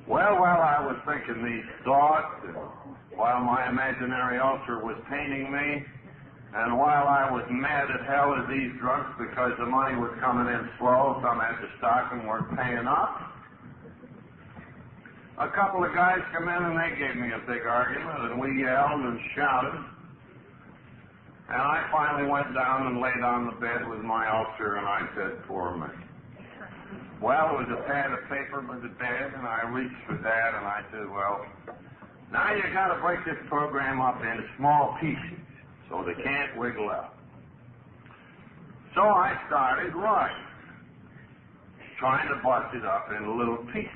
Well, while I was thinking these thoughts, and while my imaginary ulcer was paining me, and while I was mad at hell at these drunks because the money was coming in slow, some at the stock and weren't paying up, a couple of guys come in and they gave me a big argument, and we yelled and shouted, and I finally went down and laid on the bed with my ulcer, and I said, poor me. Well, it was a pad of paper by the bed, and I reached for that, and I said, well, now you got to break this program up into small pieces so they can't wiggle out. So I started writing, trying to bust it up into little pieces.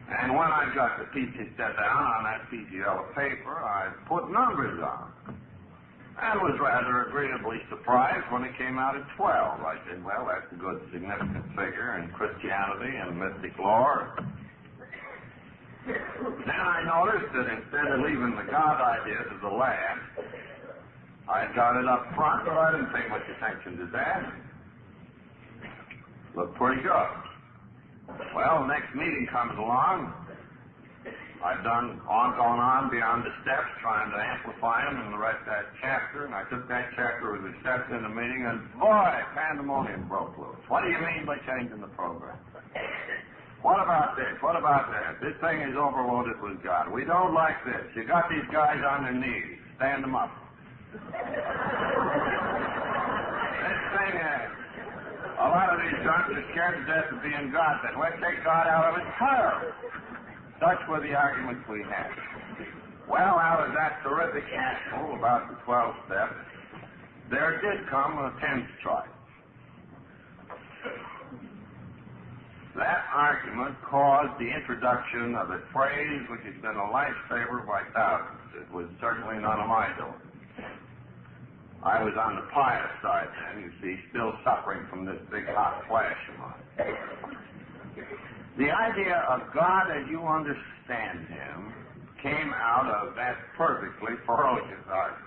And when I got the pieces set down on that piece of yellow paper, I put numbers on. I was rather agreeably surprised when it came out at 12. I said, well, that's a good significant figure in Christianity and mystic lore. Then I noticed that instead of leaving the God idea to the last, I got it up front, but I didn't pay much attention to that. Looked pretty good. Well, the next meeting comes along, I'd gone on beyond the steps, trying to amplify them in the rest of that chapter, and I took that chapter as a step in the meeting, and boy, pandemonium broke loose. What do you mean by changing the program? What about this? What about that? This thing is overloaded with God. We don't like this. You got these guys on their knees. Stand them up. This thing, a lot of these drunks are scared to death of being God. Then let's take God out of it entirely. Such were the arguments we had. Well, out of that terrific handful, about the 12 steps, there did come a 10th strike. That argument caused the introduction of a phrase which has been a lifesaver by thousands. It was certainly none of my doing. I was on the pious side then, you see, still suffering from this big hot flash of mine. The idea of God as you understand Him came out of that perfectly ferocious argument.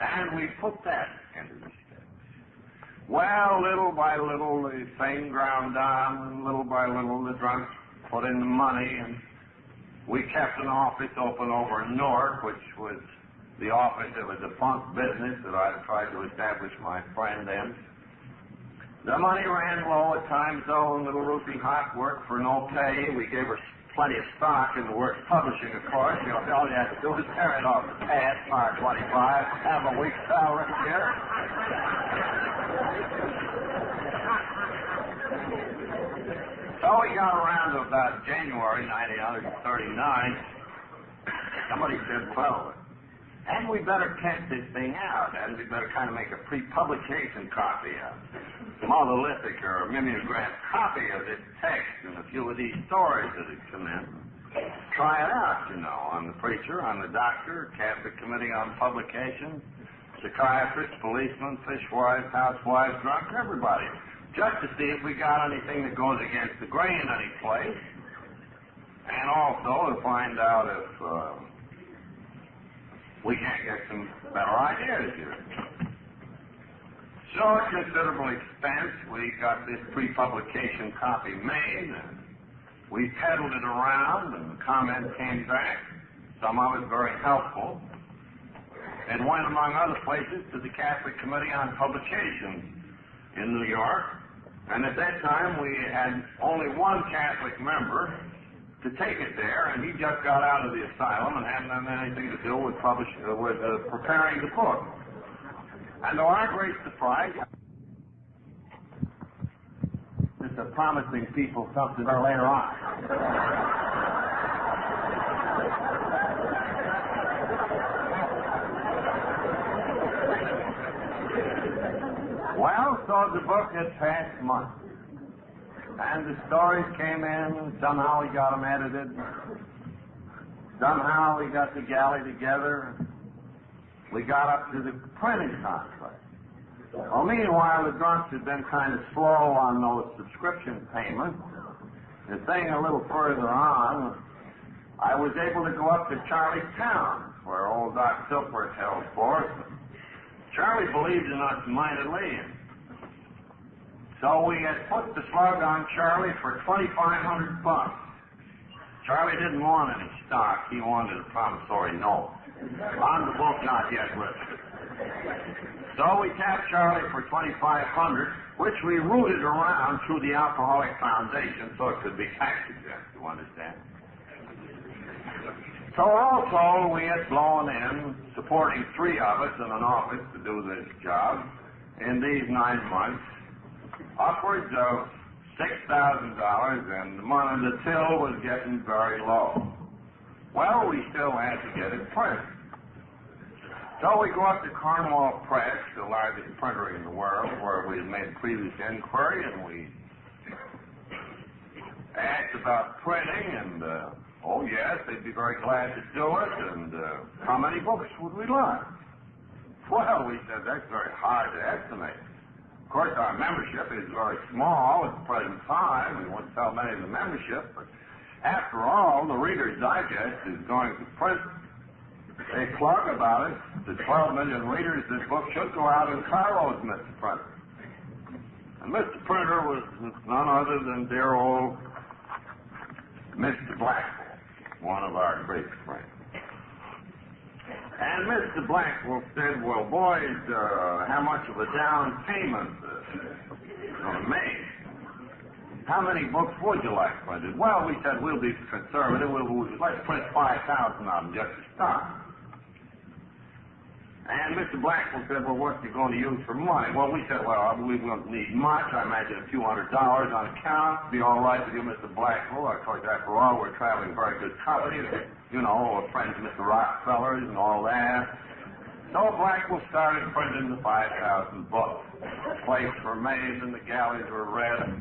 And we put that into the steps. Well, little by little, the thing ground down, and little by little, the drunks put in the money, and we kept an office open over in Newark, which was the office of a defunct business that I tried to establish my friend in. The money ran low at times, though, and little Ruthie Hot worked for no pay. We gave her plenty of stock in the works publishing, of course. You know, all you had to do was tear it off the pad, par 25, have a week's salary here. So we got around to about January 1939. Somebody said, well, and we better test this thing out, and we better kind of make a pre-publication copy of it. Monolithic or mimeograph copy of this text and a few of these stories that had come in. Try it out, you know, on the preacher, on the doctor, Catholic Committee on Publication, psychiatrists, policemen, fishwives, housewives, drunks, everybody. Just to see if we got anything that goes against the grain any place, and also to find out if we can't get some better ideas here. So at considerable expense, we got this pre-publication copy made, and we peddled it around, and the comments came back, some of it very helpful, and went, among other places, to the Catholic Committee on Publication in New York. And at that time, we had only one Catholic member to take it there, and he just got out of the asylum and hadn't done anything to do with preparing the book. And to our great surprise, it's promising people something later on. Well, so the book had passed months. And the stories came in, somehow we got them edited. Somehow we got the galley together. We got up to the printing contract. Well, meanwhile, the drunks had been kind of slow on those subscription payments. The thing a little further on, I was able to go up to Charlie's Town, where old Doc Silford held forth. Charlie believed in us mightily. So we had put the slug on Charlie for $2,500. Charlie didn't want any stock. He wanted a promissory note. On the book, not yet written. So we tapped Charlie for $2,500, which we routed around through the Alcoholic Foundation so it could be tax exempt, you understand? So all told, we had blown in, supporting 3 of us in an office to do this job in these 9 months, upwards of $6,000, and the money, the till was getting very low. Well, we still had to get it printed. So we go up to Cornwall Press, the largest printer in the world, where we had made previous inquiry, and we asked about printing, and, oh yes, they'd be very glad to do it, and how many books would we like? Well, we said, that's very hard to estimate. Of course, our membership is very small at the present time. We won't tell many of the membership, but after all, the Reader's Digest is going to print a plug about it. To 12 million readers, this book should go out in carloads, Mr. Printer. And Mr. Printer was none other than dear old Mr. Blackmore. one of our great friends. And Mr. Blackwell said, well, boys, how much of a down payment going to make? How many books would you like printed? Well, we said, we'll be conservative. Let's print 5,000 of them just to start. And Mr. Blackwell said, well, what are you going to use for money? Well, we said, well, we won't need much. I imagine a few $100 on account. Be all right with you, Mr. Blackwell. Of course, after all, we're traveling very good company. You know, friends of Mr. Rockefeller's and all that. So Blackwell started printing the 5,000 books. Plates were made and the galleys were read.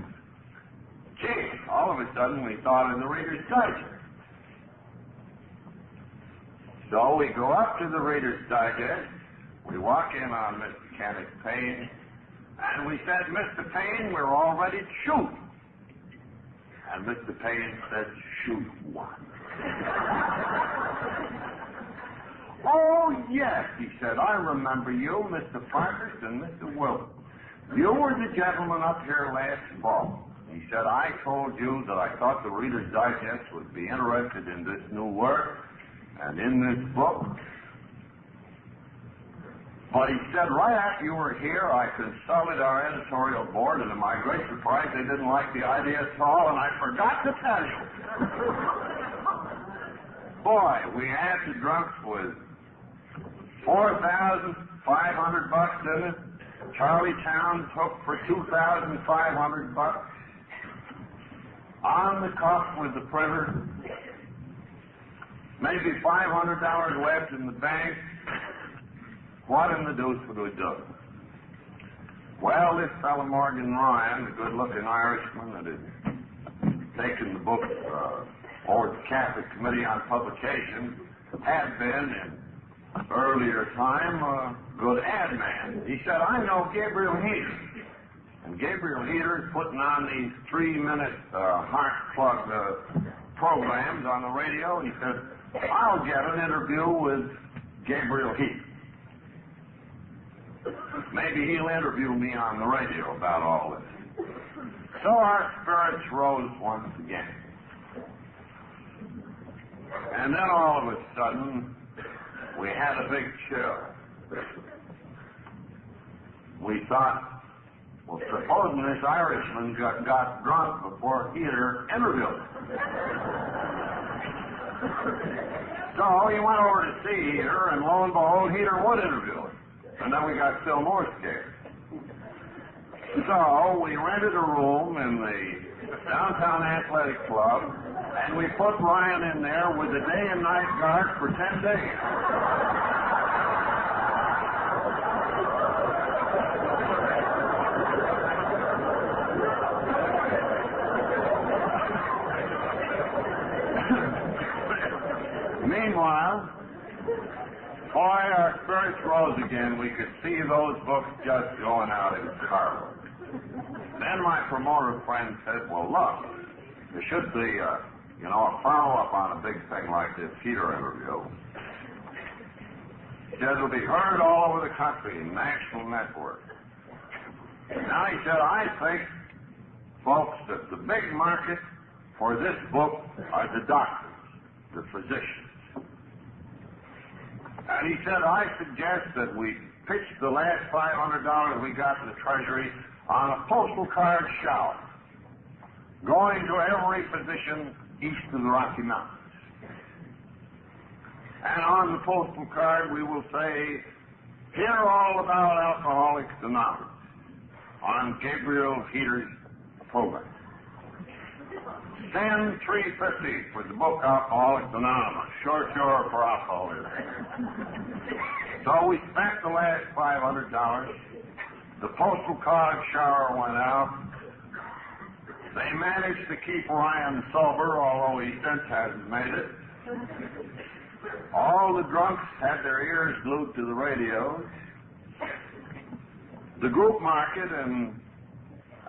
Gee, all of a sudden we thought of the Reader's Digest. So we go up to the Reader's Digest. We walk in on Mr. Kenneth Payne, and we said, Mr. Payne, we're all ready to shoot. And Mr. Payne said, shoot what? Oh, yes, he said, I remember you, Mr. Parkhurst and Mr. Wilson. You were the gentleman up here last fall. He said, I told you that I thought the Reader's Digest would be interested in this new work and in this book. But he said, right after you were here, I consulted our editorial board, and to my great surprise, they didn't like the idea at all, and I forgot to tell you. Boy, we had the drunks with $4,500 in it. Charlietown took for $2,500. On the cuff with the printer. Maybe $500 left in the bank. What in the deuce would we do? Well, this fellow Morgan Ryan, the good-looking Irishman that had taken the book over the Catholic Committee on Publication, had been, in earlier time, a good ad man. He said, I know Gabriel Heater. And Gabriel Heater is putting on these 3-minute heart-plug programs on the radio. He said, I'll get an interview with Gabriel Heater. Maybe he'll interview me on the radio about all this. So our spirits rose once again. And then all of a sudden, we had a big chill. We thought, well, supposing this Irishman got drunk before Heater interviewed him. So he went over to see Heater, and lo and behold, Heater would interview him. And then we got still more scared. So we rented a room in the Downtown Athletic Club, and we put Ryan in there with the day and night guard for 10 days. Meanwhile, boy, our spirits rose again. We could see those books just going out in carloads. Then my promoter friend said, well, look, there should be a follow-up on a big thing like this Heater interview. He said it'll be heard all over the country, national network. Now, he said, I think, folks, that the big market for this book are the doctors, the physicians. And he said, I suggest that we pitch the last $500 we got in the Treasury on a postal card shower, going to every physician east of the Rocky Mountains. And on the postal card we will say, hear all about Alcoholics Anonymous on Gabriel Heater's program. Send $3.50 for the book Alcoholics Anonymous. Sure for alcoholism. So we spent the last $500. The postal card shower went out. They managed to keep Ryan sober, although he since hasn't made it. All the drunks had their ears glued to the radios. The group market in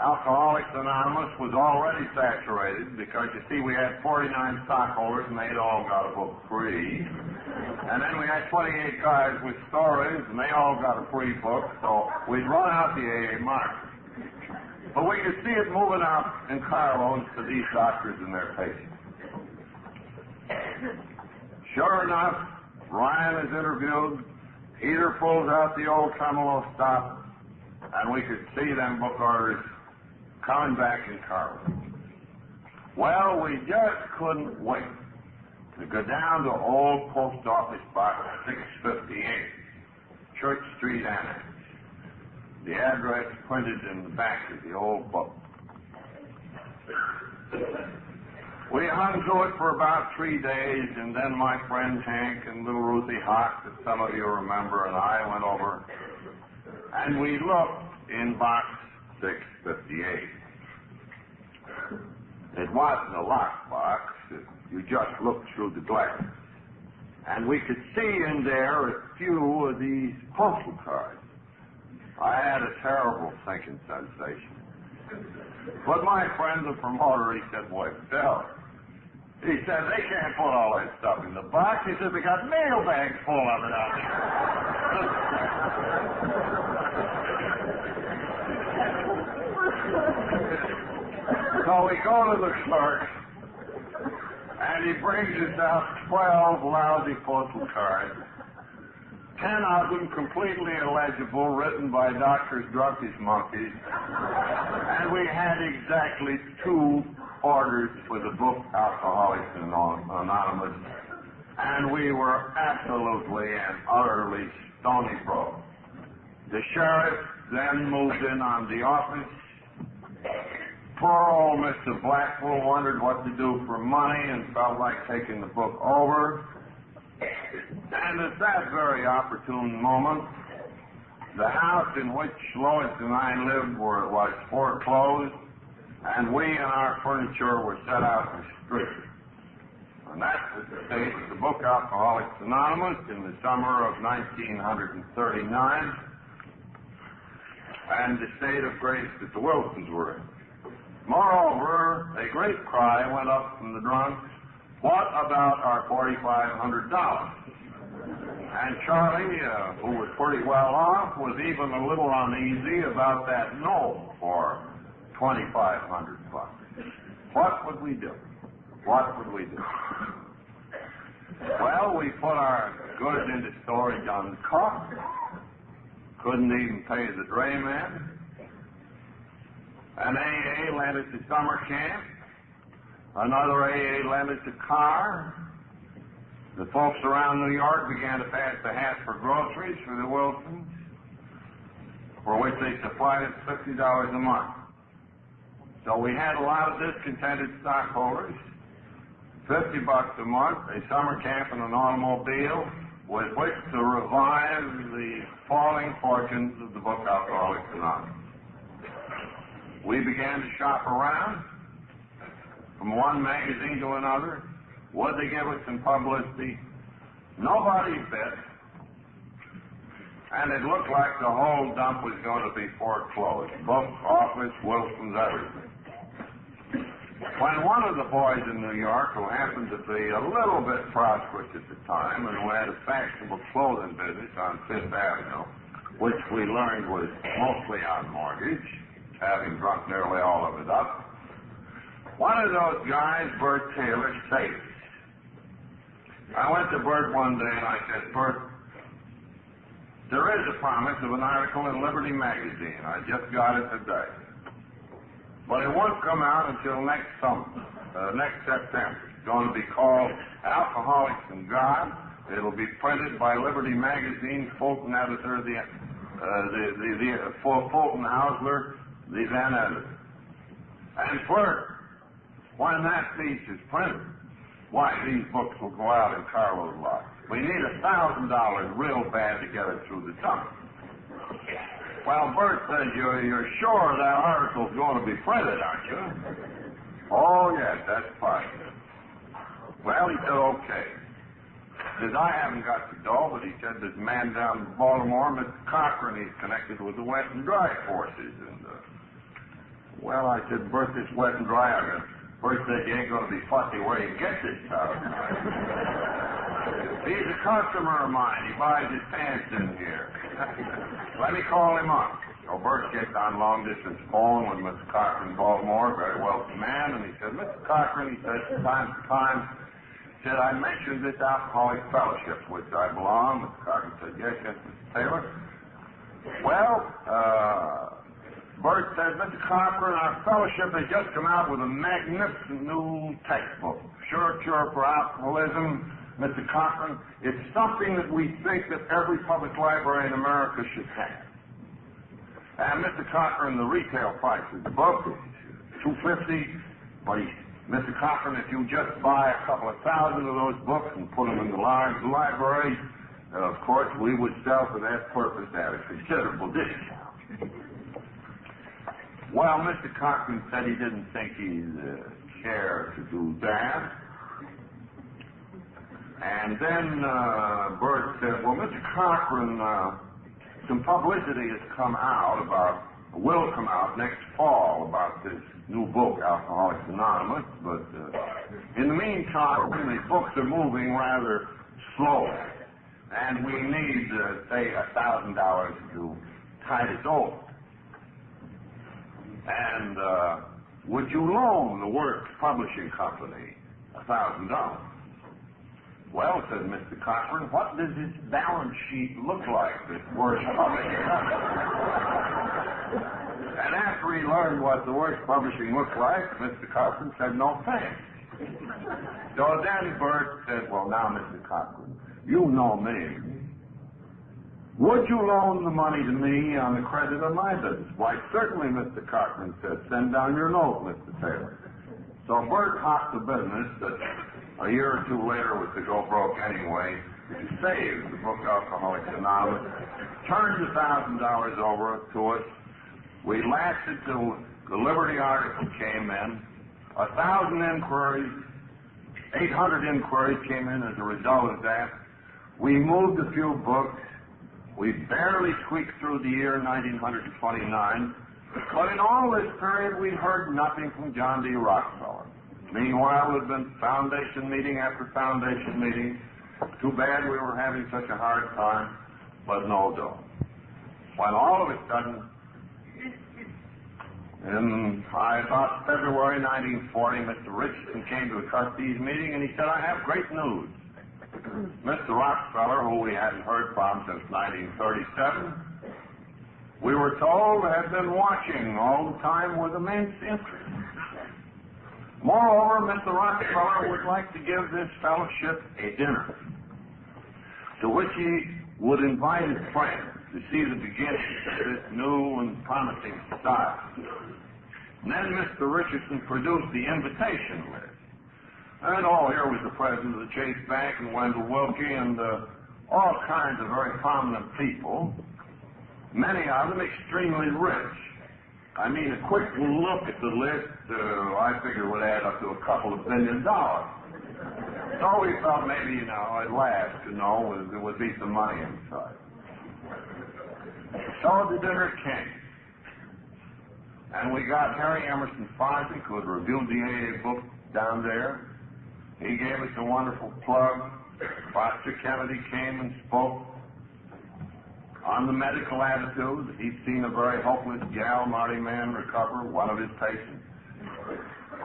Alcoholics Anonymous was already saturated because, you see, we had 49 stockholders and they'd all got a book free. And then we had 28 guys with stories and they all got a free book, so we'd run out the AA market. But we could see it moving out in carloads to these doctors and their patients. Sure enough, Ryan is interviewed. Peter pulls out the old tremolo stop, and we could see them book orders coming back in Carlin. Well, we just couldn't wait to go down to old post office box 658, Church Street Annex. The address printed in the back of the old book. We hung to it for about 3 days, and then my friend Hank and little Ruthie Hawk, that some of you remember, and I went over, and we looked in box 658. It wasn't a locked box. You just looked through the glass. And we could see in there a few of these postal cards. I had a terrible sinking sensation. But my friend, the promoter, he said, "Boy, Bill," he said, "they can't put all that stuff in the box." He said, "They got mail bags full of it out there." So we go to the clerk, and he brings us out 12 lousy postal cards. 10 of them completely illegible, written by doctors drunk as monkeys. And we had exactly 2 orders for the book Alcoholics Anonymous. And we were absolutely and utterly stony broke. The sheriff then moved in on the office. Poor old Mr. Blackwell wondered what to do for money and felt like taking the book over. And at that very opportune moment, the house in which Lois and I lived was foreclosed, and we and our furniture were set out in the street. And that was the date of the book Alcoholics Anonymous in the summer of 1939, and the state of grace that the Wilsons were in. Moreover, a great cry went up from the drunks, "What about our $4,500? And Charlie, who was pretty well off, was even a little uneasy about that note for $2,500. What would we do? What would we do? Well, we put our goods into storage on the car. Couldn't even pay the drayman. An AA lent us a summer camp. Another AA lent us a car. The folks around New York began to pass the hat for groceries for the Wilsons, for which they supplied us $50 a month. So we had a lot of discontented stockholders. $50 a month, a summer camp and an automobile with which to revive the falling fortunes of the book Alcoholics Anonymous. We began to shop around from one magazine to another. Would they give us some publicity? Nobody bid. And it looked like the whole dump was going to be foreclosed. Book, office, Wilson's, everything. When one of the boys in New York, who happened to be a little bit prosperous at the time and who had a fashionable clothing business on Fifth Avenue, which we learned was mostly on mortgage, having drunk nearly all of it up, one of those guys, Bert Taylor, saved us. I went to Bert one day and I said, "Bert, there is a promise of an article in Liberty magazine. I just got it today. But it won't come out until next summer, next September. It's going to be called Alcoholics and God. It'll be printed by Liberty magazine, Fulton editor, Fulton Hausler, the then editor. And Bert, when that piece is printed, why, these books will go out in carload lots. We need $1,000 real bad to get it through the summer." Well, Bert says, you're sure that article's going to be printed, aren't you? "Oh, yes, that's fine." Well, he said, "Okay." He says, "I haven't got the dough," but he said, "there's a man down in Baltimore, Mr. Cochran, he's connected with the wet and dry forces." And, well, I said, "Bert, this wet and dry," Bert said, "You ain't going to be fussy where you get this stuff." "He's a customer of mine. He buys his pants in here." "Let me call him up." So Bert gets on long-distance phone with Mr. Cochran in Baltimore, very wealthy man, and he said, "Mr. Cochran," he said, "from time to time, said, I mentioned this Alcoholic Fellowship, which I belong. Mr. Carter said, yes, Mr. Taylor. Well, Bert said, Mr. Cochran, our fellowship has just come out with a magnificent new textbook. Sure Cure for Alcoholism, Mr. Cochran. It's something that we think that every public library in America should have. And Mr. Cochran, the retail price of the book is $2.50, but Mr. Cochran, if you just buy a couple of thousand of those books and put them in the large library, of course, we would sell for that purpose at a considerable discount. Well, Mr. Cochran said he didn't think he'd care to do that. And then Bert said, well, Mr. Cochran, some publicity has will come out next fall about this new book, Alcoholics Anonymous, but in the meantime, the books are moving rather slowly, and we need, say, $1,000 to tide us over. And would you loan the Works Publishing Company $1,000? Well, said Mr. Cochran, what does this balance sheet look like, this Works Publishing Company? And after he learned what the Works Publishing looked like, Mr. Cochran said, no thanks. So then Bert said, well, now, Mr. Cochran, you know me. Would you loan the money to me on the credit of my business? Why, certainly, Mr. Cochran said, send down your note, Mr. Taylor. So Bert hocked the business that a year or two later was to go broke anyway, to save the book Alcoholics Anonymous, turned the $1,000 over to us. We lasted till the Liberty article came in. 1,000 inquiries, 800 inquiries came in as a result of that. We moved a few books. We barely squeaked through the year 1929. But in all this period, we'd heard nothing from John D. Rockefeller. Meanwhile, there'd been foundation meeting after foundation meeting. Too bad we were having such a hard time, but no dough. When all of a sudden, in about February 1940, Mr. Richardson came to a trustees meeting and he said, I have great news. Mr. Rockefeller, who we hadn't heard from since 1937, we were told had been watching all the time with immense interest. Moreover, Mr. Rockefeller would like to give this fellowship a dinner, to which he would invite his friends to see the beginning of this new and promising society. And then Mr. Richardson produced the invitation list. And here was the president of the Chase Bank and Wendell Wilkie and all kinds of very prominent people, many of them extremely rich. I mean, a quick look at the list, I figured would add up to a couple of $1 billion. So we thought maybe, at last, there would be some money inside. So the dinner came. And we got Harry Emerson Fosdick, who had reviewed the AA book down there. He gave us a wonderful plug. Foster Kennedy came and spoke on the medical attitude. He'd seen a very hopeless gal, Marty Mann, recover, one of his patients.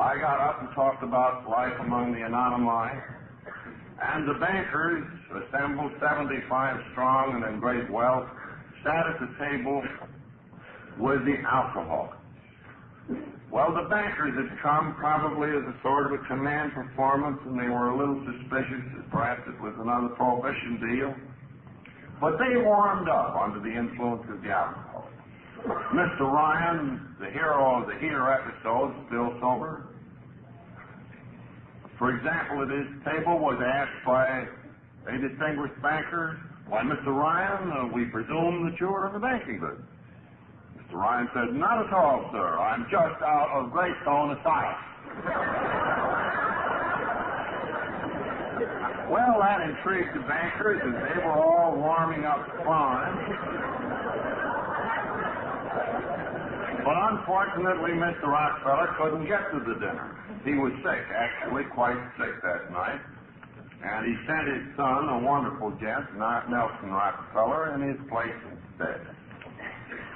I got up and talked about life among the anonymous. And the bankers, assembled 75 strong and in great wealth, sat at the table with the alcoholics. Well, the bankers had come probably as a sort of a command performance, and they were a little suspicious that perhaps it was another prohibition deal. But they warmed up under the influence of the alcohol. Mr. Ryan, the hero of the heater episode, still sober. For example, at his table was asked by a distinguished banker, why, Mr. Ryan, we presume that you are in the banking business. Mr. Ryan said, not at all, sir. I'm just out of Greystone Asylum. Well, that intrigued the bankers, and they were all warming up fine. But unfortunately, Mr. Rockefeller couldn't get to the dinner. He was sick, actually quite sick that night. And he sent his son, a wonderful gent, Nelson Rockefeller, in his place instead.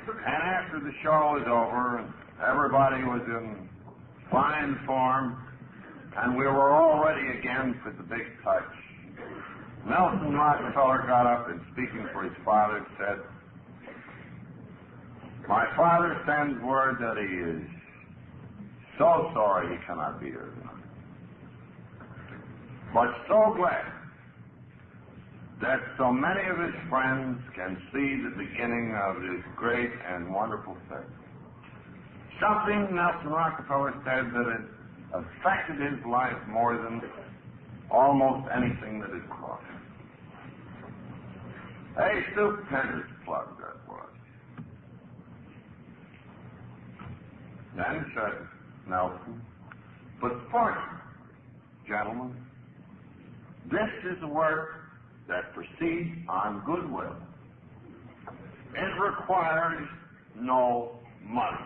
And after the show was over, and everybody was in fine form, and we were all ready again for the big touch. Nelson Rockefeller got up and, speaking for his father, said, "My father sends word that he is so sorry he cannot be here tonight, but so glad that so many of his friends can see the beginning of this great and wonderful thing." Something Nelson Rockefeller said that had affected his life more than almost anything that had cost him. A stupendous plug that was. Then said Nelson, "But first, gentlemen, this is a work that proceeds on goodwill. It requires no money."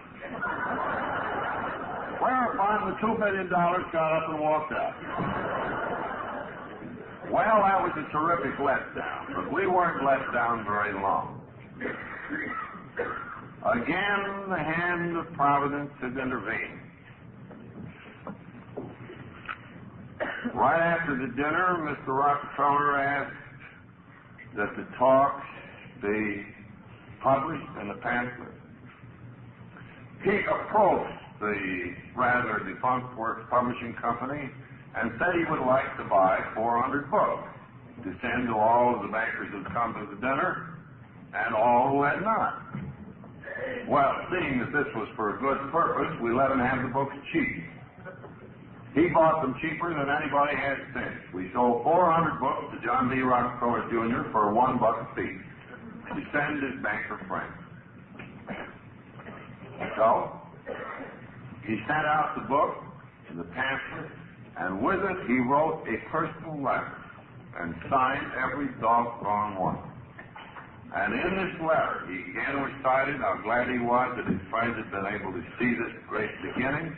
Whereupon the $2 million got up and walked out. Well, that was a terrific letdown, but we weren't let down very long. Again, the hand of Providence had intervened. Right after the dinner, Mr. Rockefeller asked that the talks be published in the pamphlet. He approached the rather defunct Works Publishing Company and said he would like to buy 400 books to send to all of the bankers who'd come to the dinner and all who had not. Well, seeing that this was for a good purpose, we let him have the books cheap. He bought them cheaper than anybody had since. We sold 400 books to John D. Rockefeller Jr. for $1 apiece to send his banker friends. So, he sent out the book, the pamphlet, and with it he wrote a personal letter and signed every doggone one. And in this letter, he again recited how glad he was that his friends had been able to see this great beginning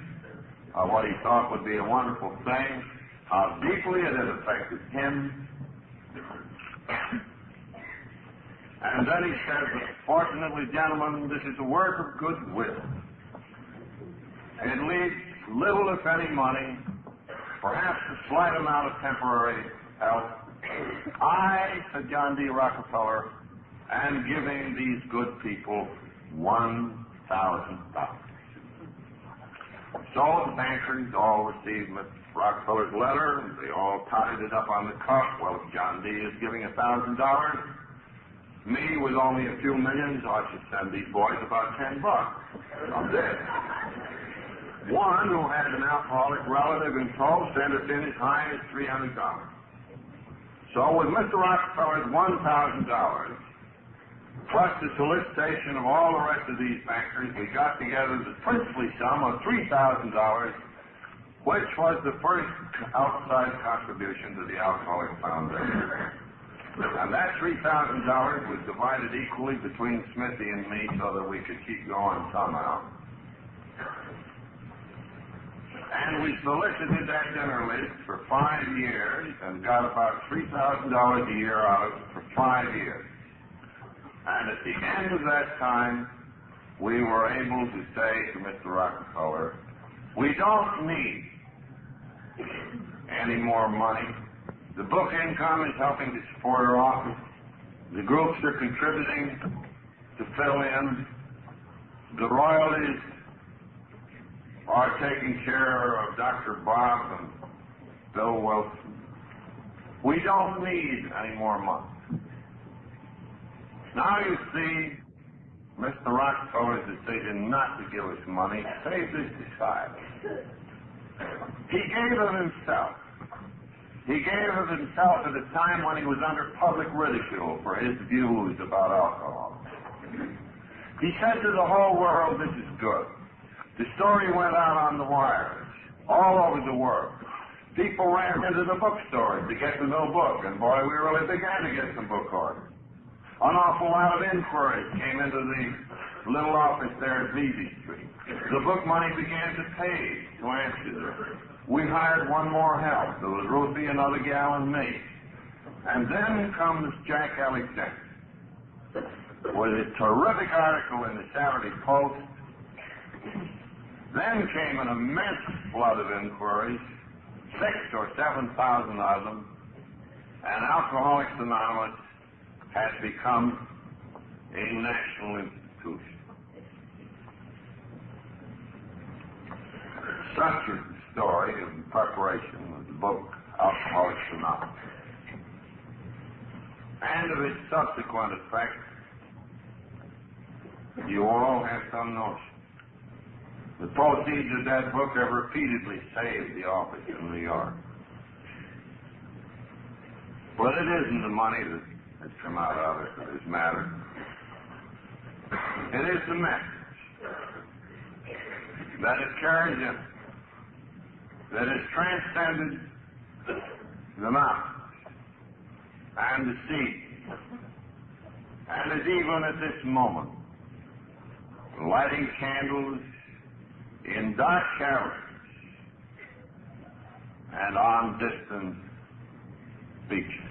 of what he thought would be a wonderful thing, how deeply it had affected him. And then he said, "Fortunately, gentlemen, this is a work of goodwill. It leaves little, if any, money, perhaps a slight amount of temporary help. I," said John D. Rockefeller, "am giving these good people $1,000. So the bankers all received Mr. Rockefeller's letter, and they all tied it up on the cuff. Well, if John D. is giving $1,000, me with only a few millions, I should send these boys about $10. I'm dead. One who had an alcoholic relative in tow sent us in as high as $300. So with Mr. Rockefeller's $1,000, plus the solicitation of all the rest of these bankers, we got together the princely sum of $3,000, which was the first outside contribution to the Alcoholic Foundation. And that $3,000 was divided equally between Smithy and me so that we could keep going somehow. And we solicited that dinner list for 5 years and got about $3,000 a year out of it for 5 years. And at the end of that time, we were able to say to Mr. Rockefeller, "We don't need any more money. The book income is helping to support our office. The groups are contributing to fill in. The royalties are taking care of Dr. Bob and Bill Wilson. We don't need any more money." Now you see, Mr. Rockefeller's decision not to give us money saved his society. He gave of himself. He gave of himself at a time when he was under public ridicule for his views about alcohol. He said to the whole world, "This is good." The story went out on the wires all over the world. People ran into the bookstores to get the new book, and boy, we really began to get some book orders. An awful lot of inquiries came into the little office there at Beebe Street. The book money began to pay to answer them. We hired one more help. There was Ruthie, another gal, and me. And then comes Jack Alexander with a terrific article in the Saturday Post. Then came an immense flood of inquiries. or 7,000 of them, and Alcoholics Anonymous has become a national institution. Such is the story of the preparation of the book Alcoholics Anonymous, and of its subsequent effect. You all have some notion. The proceeds of that book have repeatedly saved the office in New York. But it isn't the money that has come out of it that has mattered. It is the message that it carries in, that has transcended the mountains and the sea, and is even at this moment lighting candles in dark caverns and on distant beaches.